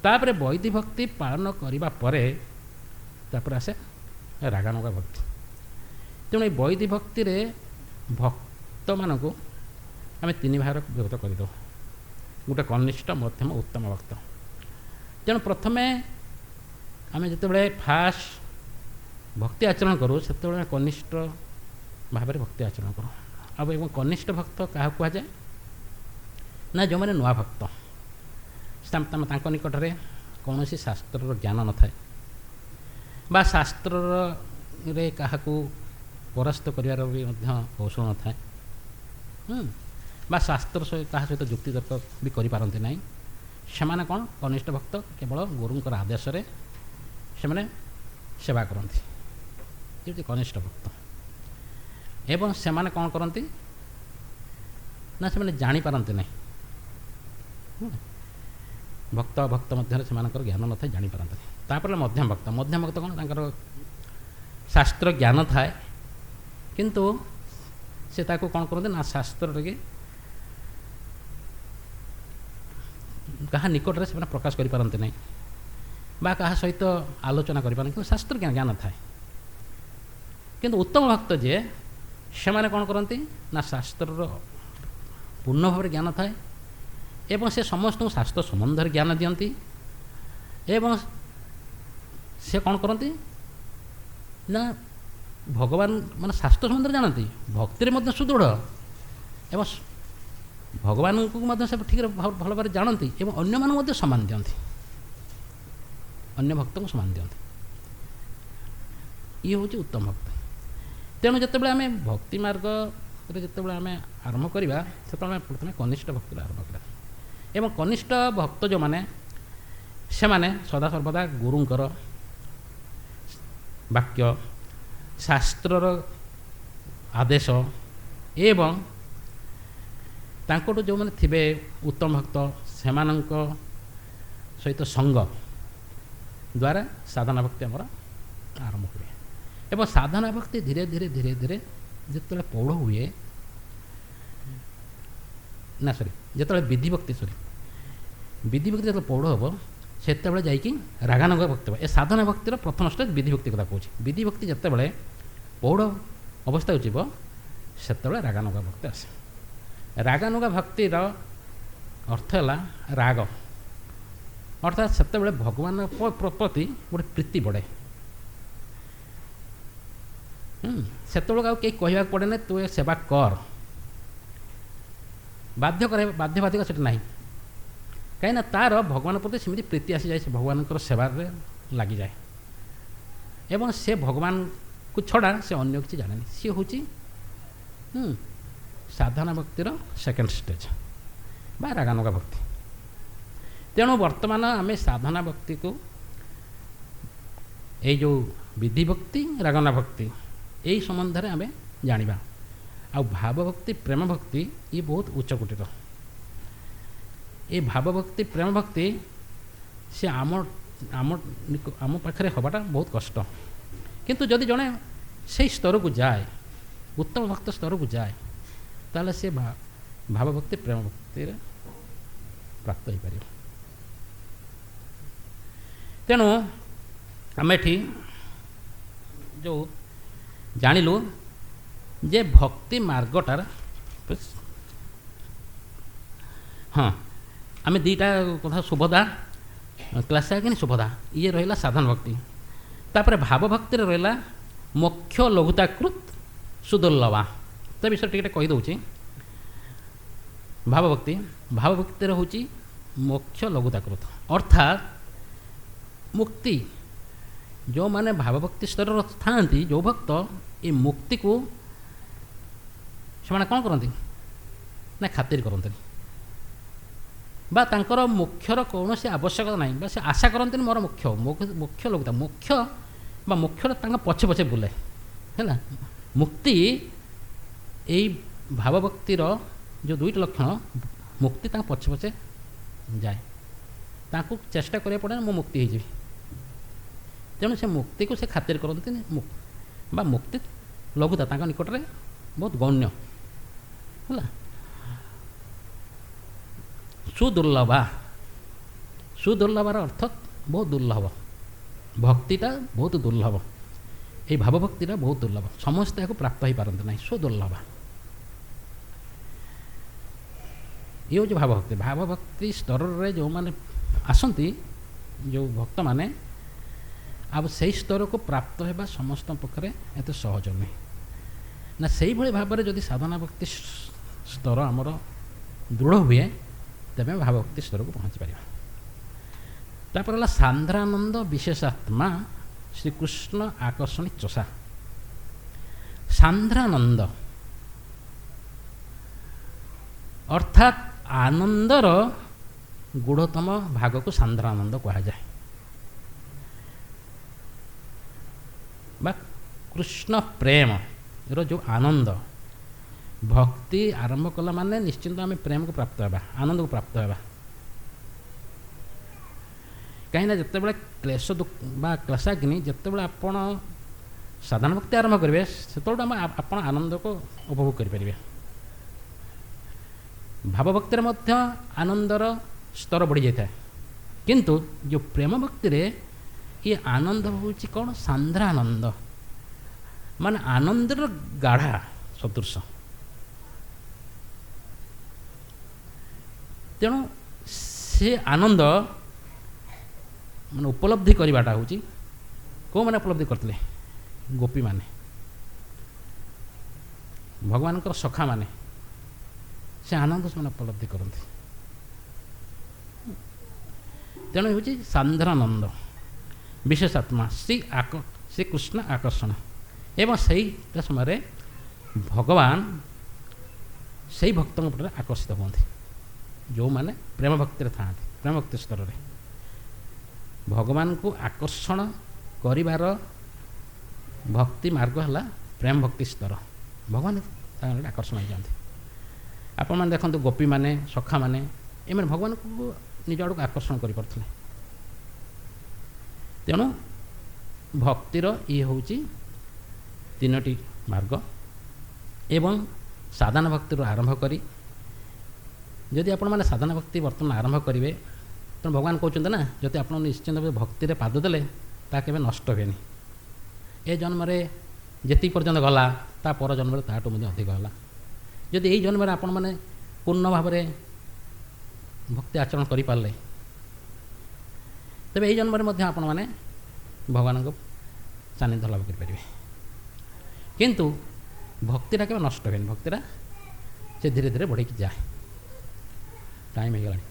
ତାପରେ ବୈଦିକ ଭକ୍ତି ପାଳନ କରିବା ପରେ ତାପରେ ଆସେ ରାଗାନୁଗା ଭକ୍ତି। ତେଣୁ ଏଇ ବୈଦିକ ଭକ୍ତିରେ ଭକ୍ତମାନଙ୍କୁ ଆମେ 3 ଭାଗରେ ବିଭକ୍ତ କରିଦେଉ। ଗୋଟେ କନିଷ୍ଠ, ମଧ୍ୟମ, ଉତ୍ତମ ଭକ୍ତ। ତେଣୁ ପ୍ରଥମେ ଆମେ ଯେତେବେଳେ ଫାଷ୍ଟ ଭକ୍ତି ଆଚରଣ କରୁ, ସେତେବେଳେ କନିଷ୍ଠ ଭାବରେ ଭକ୍ତି ଆଚରଣ କରୁ। ଆଉ ଏବଂ କନିଷ୍ଠ ଭକ୍ତ କାହାକୁ କୁହାଯାଏ? ନା ଯେଉଁମାନେ ନୂଆ ଭକ୍ତ, ତାଙ୍କ ନିକଟରେ କୌଣସି ଶାସ୍ତ୍ରର ଜ୍ଞାନ ନଥାଏ, ବା ଶାସ୍ତ୍ରରେ କାହାକୁ ପରାସ୍ତ କରିବାର ବି ମଧ୍ୟ କୌଶଳ ନଥାଏ, ବା ଶାସ୍ତ୍ର କାହା ସହିତ ଯୁକ୍ତିତର୍କ ବି କରିପାରନ୍ତି ନାହିଁ। ସେମାନେ କ'ଣ କନିଷ୍ଠ ଭକ୍ତ କେବଳ ଗୁରୁଙ୍କର ଆଦେଶରେ ସେମାନେ ସେବା କରନ୍ତି, ଯେମିତି କନିଷ୍ଠ ଭକ୍ତ। ଏବଂ ସେମାନେ କ'ଣ କରନ୍ତି ନା ସେମାନେ ଜାଣିପାରନ୍ତି ନାହିଁ, ଭକ୍ତ ଭକ୍ତ ମଧ୍ୟରେ ସେମାନଙ୍କର ଜ୍ଞାନ ନଥାଏ, ଜାଣିପାରନ୍ତି ନାହିଁ। ତାପରେ ମଧ୍ୟମ ଭକ୍ତ। ମଧ୍ୟମ ଭକ୍ତ କ'ଣ, ତାଙ୍କର ଶାସ୍ତ୍ର ଜ୍ଞାନ ଥାଏ କିନ୍ତୁ ସେ ତାକୁ କ'ଣ କରନ୍ତି ନା ଶାସ୍ତ୍ରରେ କାହା ନିକଟରେ ସେମାନେ ପ୍ରକାଶ କରିପାରନ୍ତି ନାହିଁ ବା କାହା ସହିତ ଆଲୋଚନା କରିପାରନ୍ତି, କିନ୍ତୁ ଶାସ୍ତ୍ର ଜ୍ଞାନ ଥାଏ। କିନ୍ତୁ ଉତ୍ତମ ଭକ୍ତ ଯିଏ, ସେମାନେ କ'ଣ କରନ୍ତି ନା ଶାସ୍ତ୍ରର ପୂର୍ଣ୍ଣ ଭାବରେ ଜ୍ଞାନ ଥାଏ ଏବଂ ସେ ସମସ୍ତଙ୍କୁ ଶାସ୍ତ୍ର ସମ୍ବନ୍ଧରେ ଜ୍ଞାନ ଦିଅନ୍ତି ଏବଂ ସେ କ'ଣ କରନ୍ତି ନା ଭଗବାନ ମାନେ ଶାସ୍ତ୍ର ସମ୍ବନ୍ଧରେ ଜାଣନ୍ତି, ଭକ୍ତିରେ ମଧ୍ୟ ସୁଦୃଢ଼ ଏବଂ ଭଗବାନଙ୍କୁ ମଧ୍ୟ ସେ ଠିକ୍ ଭଲ ଭାବରେ ଜାଣନ୍ତି ଏବଂ ଅନ୍ୟମାନଙ୍କୁ ମଧ୍ୟ ସମ୍ମାନ ଦିଅନ୍ତି, ଅନ୍ୟ ଭକ୍ତଙ୍କୁ ସମ୍ମାନ ଦିଅନ୍ତି। ଇଏ ହେଉଛି ଉତ୍ତମ ଭକ୍ତ। ତେଣୁ ଯେତେବେଳେ ଆମେ ଭକ୍ତି ମାର୍ଗରେ ଯେତେବେଳେ ଆମେ ଆରମ୍ଭ କରିବା, ସେତେବେଳେ ଆମେ ପ୍ରଥମେ କନିଷ୍ଠ ଭକ୍ତିରେ ଆରମ୍ଭ କରିବା। ଏବଂ କନିଷ୍ଠ ଭକ୍ତ ଯେଉଁମାନେ, ସେମାନେ ସଦାସର୍ବଦା ଗୁରୁଙ୍କର ବାକ୍ୟ, ଶାସ୍ତ୍ରର ଆଦେଶ ଏବଂ ତାଙ୍କଠୁ ଯେଉଁମାନେ ଥିବେ ଉତ୍ତମ ଭକ୍ତ, ସେମାନଙ୍କ ସହିତ ସଙ୍ଗ ଦ୍ୱାରା ସାଧନା ଭକ୍ତି ଆମର ଆରମ୍ଭ ହୁଏ। ଏବଂ ସାଧନା ଭକ୍ତି ଧୀରେ ଧୀରେ ଧୀରେ ଧୀରେ ଯେତେବେଳେ ପୌଢ଼ ହୁଏ ନା ଯେତେବେଳେ ବିଧିଭକ୍ତି ବିଧିଭକ୍ତି ଯେତେବେଳେ ପୌଢ଼ ହେବ, ସେତେବେଳେ ଯାଇକି ରାଗାନୁଗ ଭକ୍ତି ହେବ। ଏ ସାଧନା ଭକ୍ତିର ପ୍ରଥମ ଷ୍ଟେଜ୍ ବିଧିଭକ୍ତି କଥା କହୁଛି। ବିଧିଭକ୍ତି ଯେତେବେଳେ ପୌଢ଼ ଅବସ୍ଥାକୁ ଯିବ, ସେତେବେଳେ ରାଗାନୁଗ ଭକ୍ତି ଆସେ। ରାଗାନୁଗ ଭକ୍ତିର ଅର୍ଥ ହେଲା ରାଗ, ଅର୍ଥାତ୍ ସେତେବେଳେ ଭଗବାନଙ୍କ ପ୍ରତି ଗୋଟେ ପ୍ରୀତି ବଢ଼େ। ସେତେବେଳକୁ ଆଉ କେହି କହିବାକୁ ପଡ଼େ ନାହିଁ ତୁ ଏ ସେବା କର, ବାଧ୍ୟବାଧକ ସେଠି ନାହିଁ। କାହିଁକିନା ତା'ର ଭଗବାନ ପ୍ରତି ସେମିତି ପ୍ରୀତି ଆସିଯାଏ, ସେ ଭଗବାନଙ୍କର ସେବାରେ ଲାଗିଯାଏ ଏବଂ ସେ ଭଗବାନକୁ ଛଡ଼ା ସେ ଅନ୍ୟ କିଛି ଜାଣେନି। ସିଏ ହେଉଛି ସାଧନା ଭକ୍ତିର ସେକେଣ୍ଡ ଷ୍ଟେଜ୍ ବା ରାଗାନୁଗ ଭକ୍ତି। ତେଣୁ ବର୍ତ୍ତମାନ ଆମେ ସାଧନା ଭକ୍ତିକୁ, ଏଇ ଯେଉଁ ବିଧି ଭକ୍ତି, ରାଗାନୁଗ ଭକ୍ତି, ଏହି ସମ୍ବନ୍ଧରେ ଆମେ ଜାଣିବା। ଆଉ ଭାବଭକ୍ତି, ପ୍ରେମ ଭକ୍ତି ଇଏ ବହୁତ ଉଚ୍ଚକୋଟୀର। ଏ ଭାବଭକ୍ତି, ପ୍ରେମ ଭକ୍ତି ସେ ଆମ ପାଖରେ ହେବାଟା ବହୁତ କଷ୍ଟ। କିନ୍ତୁ ଯଦି ଜଣେ ସେଇ ସ୍ତରକୁ ଯାଏ, ଉତ୍ତମ ଭକ୍ତ ସ୍ତରକୁ ଯାଏ, ତାହେଲେ ସେ ଭାବଭକ୍ତି, ପ୍ରେମ ଭକ୍ତିରେ ପ୍ରାପ୍ତ ହୋଇପାରିବ। ତେଣୁ ଆମେ ଏଠି ଯେଉଁ ଜାଣିଲୁ ଯେ ଭକ୍ତି ମାର୍ଗଟାର, ହଁ ଆମେ ଦୁଇଟା କଥା, ସୁଭଦା କ୍ଲାସ୍ କିନି ସୁଭଦା, ଇଏ ରହିଲା ସାଧନ ଭକ୍ତି। ତାପରେ ଭାବଭକ୍ତିରେ ରହିଲା ମୋକ୍ଷ ଲଘୁତାକୃତ ସୁଦୁର୍ଲଭା। ତା ବିଷୟରେ ଟିକେ କହିଦେଉଛି। ଭାବଭକ୍ତିରେ ହେଉଛି ମୋକ୍ଷ ଲଘୁତାକୃତ, ଅର୍ଥାତ୍ ମୁକ୍ତି। ଯେଉଁମାନେ ଭାବଭକ୍ତି ସ୍ତରରେ ଥାଆନ୍ତି, ଯେଉଁ ଭକ୍ତ, ଏ ମୁକ୍ତିକୁ ସେମାନେ କ'ଣ କରନ୍ତି ନା ଖାତିର କରନ୍ତିନି ବା ତାଙ୍କର ମୋକ୍ଷର କୌଣସି ଆବଶ୍ୟକତା ନାହିଁ ବା ସେ ଆଶା କରନ୍ତିନି ମୋର ମୋକ୍ଷ ଲଘୁତା, ମୋକ୍ଷ ବା ମୋକ୍ଷର ତାଙ୍କ ପଛେ ପଛେ ବୁଲେ ହେଲା। ମୁକ୍ତି, ଏଇ ଭାବଭକ୍ତିର ଯେଉଁ ଦୁଇଟି ଲକ୍ଷଣ, ମୁକ୍ତି ତାଙ୍କ ପଛେ ପଛେ ଯାଏ, ତାଙ୍କୁ ଚେଷ୍ଟା କରିବାକୁ ପଡ଼େ ମୁଁ ମୁକ୍ତି ହେଇଯିବି। ତେଣୁ ସେ ମୁକ୍ତିକୁ ସେ ଖାତିର କରନ୍ତିନି ବା ମୁକ୍ତି ଲଘୁତା ତାଙ୍କ ନିକଟରେ ବହୁତ ଗୌଣ୍ୟ ହେଲା। ସୁଦୁର୍ଲଭାର ଅର୍ଥ ବହୁତ ଦୁର୍ଲଭ, ଭକ୍ତିଟା ବହୁତ ଦୁର୍ଲଭ, ଏଇ ଭାବଭକ୍ତିଟା ବହୁତ ଦୁର୍ଲଭ, ସମସ୍ତେ ଏହାକୁ ପ୍ରାପ୍ତ ହୋଇପାରନ୍ତି ନାହିଁ। ସୁଦୁର୍ଲଭ ଇଏ ହେଉଛି ଭାବଭକ୍ତି। ଭାବଭକ୍ତି ସ୍ତରରେ ଯେଉଁମାନେ ଆସନ୍ତି, ଯେଉଁ ଭକ୍ତମାନେ, ଆଉ ସେଇ ସ୍ତରକୁ ପ୍ରାପ୍ତ ହେବା ସମସ୍ତଙ୍କ ପକ୍ଷରେ ଏତେ ସହଜ ନୁହେଁ ନା। ସେଇଭଳି ଭାବରେ ଯଦି ସାଧନା ଭକ୍ତି ସ୍ତର ଆମର ଦୃଢ଼ ହୁଏ, ତେବେ ଭାବଭକ୍ତି ସ୍ତରକୁ ପହଞ୍ଚିପାରିବା। ତାପରେ ହେଲା ସାନ୍ଦ୍ରାନନ୍ଦ ବିଶେଷାତ୍ମା ଶ୍ରୀକୃଷ୍ଣ ଆକର୍ଷଣୀ ଚଷା। ସାନ୍ଦ୍ରାନନ୍ଦ ଅର୍ଥାତ୍ ଆନନ୍ଦର ଗୂଢ଼ତମ ଭାଗକୁ ସାନ୍ଦ୍ରାନନ୍ଦ କୁହାଯାଏ। ବା କୃଷ୍ଣ ପ୍ରେମର ଯେଉଁ ଆନନ୍ଦ, ଭକ୍ତି ଆରମ୍ଭ କଲା ମାନେ ନିଶ୍ଚିନ୍ତ ଆମେ ପ୍ରେମକୁ ପ୍ରାପ୍ତ ହେବା, ଆନନ୍ଦକୁ ପ୍ରାପ୍ତ ହେବା। କାହିଁକିନା ଯେତେବେଳେ କ୍ଲେଶ ବା କ୍ଲେଶାଗ୍ନି, ଯେତେବେଳେ ଆପଣ ସାଧାରଣ ଭକ୍ତି ଆରମ୍ଭ କରିବେ ସେତେବେଳେ ଆପଣ ଆନନ୍ଦକୁ ଉପଭୋଗ କରିପାରିବେ। ଭାବଭକ୍ତିରେ ମଧ୍ୟ ଆନନ୍ଦର ସ୍ତର ବଢ଼ିଯାଇଥାଏ, କିନ୍ତୁ ଯେଉଁ ପ୍ରେମ ଭକ୍ତିରେ ଏ ଆନନ୍ଦ ହେଉଛି କ'ଣ? ସାନ୍ଦ୍ରାନନ୍ଦ, ମାନେ ଆନନ୍ଦର ଗାଢ଼ା ସଦୃଶ। ତେଣୁ ସେ ଆନନ୍ଦ ମାନେ ଉପଲବ୍ଧି କରିବାଟା ହେଉଛି, କେଉଁମାନେ ଉପଲବ୍ଧି କରିଥିଲେ? ଗୋପୀମାନେ, ଭଗବାନଙ୍କର ସଖାମାନେ, ସେ ଆନନ୍ଦ ସେମାନେ ଉପଲବ୍ଧି କରନ୍ତି। ତେଣୁ ହେଉଛି ସାନ୍ଦ୍ରାନନ୍ଦ, ବିଶେଷ ଆତ୍ମା, ଶ୍ରୀ କୃଷ୍ଣ ଆକର୍ଷଣ। ଏବଂ ସେଇଟା ସମୟରେ ଭଗବାନ ସେଇ ଭକ୍ତଙ୍କ ଉପରେ ଆକର୍ଷିତ ହୁଅନ୍ତି, ଯେଉଁମାନେ ପ୍ରେମ ଭକ୍ତିରେ ଥାଆନ୍ତି। ପ୍ରେମ ଭକ୍ତି ସ୍ତରରେ ଭଗବାନଙ୍କୁ ଆକର୍ଷଣ କରିବାର ଭକ୍ତି ମାର୍ଗ ହେଲା ପ୍ରେମ ଭକ୍ତି ସ୍ତର। ଭଗବାନ ତାଙ୍କ ଆକର୍ଷଣ ହେଇଯାଆନ୍ତି। ଆପଣମାନେ ଦେଖନ୍ତୁ, ଗୋପୀମାନେ, ସଖାମାନେ, ଏମାନେ ଭଗବାନଙ୍କୁ ନିଜ ଆଡ଼କୁ ଆକର୍ଷଣ କରିପାରୁଥିଲେ। ତେଣୁ ଭକ୍ତିର ଇଏ ହେଉଛି ତିନୋଟି ମାର୍ଗ। ଏବଂ ସାଧନା ଭକ୍ତିରୁ ଆରମ୍ଭ କରି, ଯଦି ଆପଣମାନେ ସାଧନା ଭକ୍ତି ବର୍ତ୍ତମାନ ଆରମ୍ଭ କରିବେ, ତେଣୁ ଭଗବାନ କହୁଛନ୍ତି ନା, ଯଦି ଆପଣ ନିଶ୍ଚିନ୍ତ ଭକ୍ତିରେ ପାଦ ଦେଲେ ତାହା କେବେ ନଷ୍ଟ ହୁଏନି। ଏ ଜନ୍ମରେ ଯେତିକି ପର୍ଯ୍ୟନ୍ତ ଗଲା, ତା ପର ଜନ୍ମରେ ତାହାଠୁ ମଧ୍ୟ ଅଧିକ ହେଲା। ଯଦି ଏଇ ଜନ୍ମରେ ଆପଣମାନେ ପୂର୍ଣ୍ଣ ଭାବରେ ଭକ୍ତି ଆଚରଣ କରିପାରିଲେ, ତେବେ ଏଇ ଜନ୍ମରେ ମଧ୍ୟ ଆପଣମାନେ ଭଗବାନଙ୍କ ସାନ୍ନିଧ୍ୟ ଲାଭ କରିପାରିବେ। କିନ୍ତୁ ଭକ୍ତିଟା କେବେ ନଷ୍ଟ ହୁଏନି, ଭକ୍ତିଟା ସେ ଧୀରେ ଧୀରେ ବଢ଼ିକି ଯାଏ। ଟାଇମ୍ ହେଇଗଲାଣି।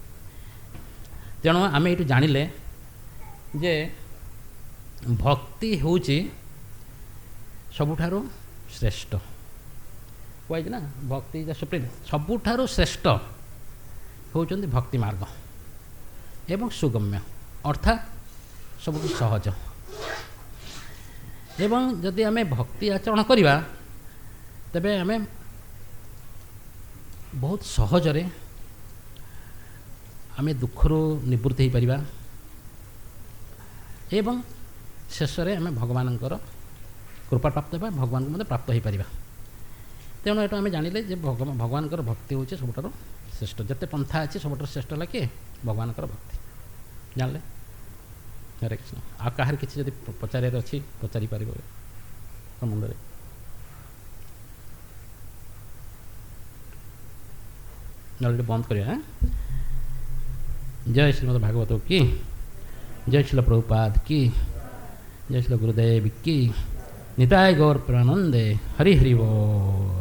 ତେଣୁ ଆମେ ଏଇଠୁ ଜାଣିଲେ ଯେ ଭକ୍ତି ହେଉଛି ସବୁଠାରୁ ଶ୍ରେଷ୍ଠ। କୁହାଯାଇଛି ନା, ଭକ୍ତି ଇଜ୍ ଦ ସୁପ୍ରିମ୍। ସବୁଠାରୁ ଶ୍ରେଷ୍ଠ ହେଉଛନ୍ତି ଭକ୍ତି ମାର୍ଗ ଏବଂ ସୁଗମ୍ୟ, ଅର୍ଥାତ୍ ସବୁଠୁ ସହଜ। ଏବଂ ଯଦି ଆମେ ଭକ୍ତି ଆଚରଣ କରିବା, ତେବେ ଆମେ ବହୁତ ସହଜରେ ଆମେ ଦୁଃଖରୁ ନିବୃତ୍ତି ହେଇପାରିବା ଏବଂ ଶେଷରେ ଆମେ ଭଗବାନଙ୍କର କୃପା ପ୍ରାପ୍ତ ହେବା, ଭଗବାନଙ୍କୁ ମଧ୍ୟ ପ୍ରାପ୍ତ ହୋଇପାରିବା। ତେଣୁ ଏଇଟା ଆମେ ଜାଣିଲେ ଯେ ଭଗବାନଙ୍କର ଭକ୍ତି ହେଉଛି ସବୁଠାରୁ ଶ୍ରେଷ୍ଠ। ଯେତେ ପନ୍ଥା ଅଛି ସବୁଠାରୁ ଶ୍ରେଷ୍ଠ ହେଲା କିଏ? ଭଗବାନଙ୍କର ଭକ୍ତି। ଜାଣିଲେ? ହରେ କୃଷ୍ଣ। ଆଉ କାହାର କିଛି ଯଦି ପଚାରିବାର ଅଛି ପଚାରିପାରିବ ମୁଣ୍ଡରେ। ନହେଲେ ବନ୍ଦ କରିବା। जय श्रीमद् भागवत की, जय श्रील प्रभुपाद की, जय श्रील गुरुदेव की। निताय गौर प्रेमानंदे। हरि हरि बोल।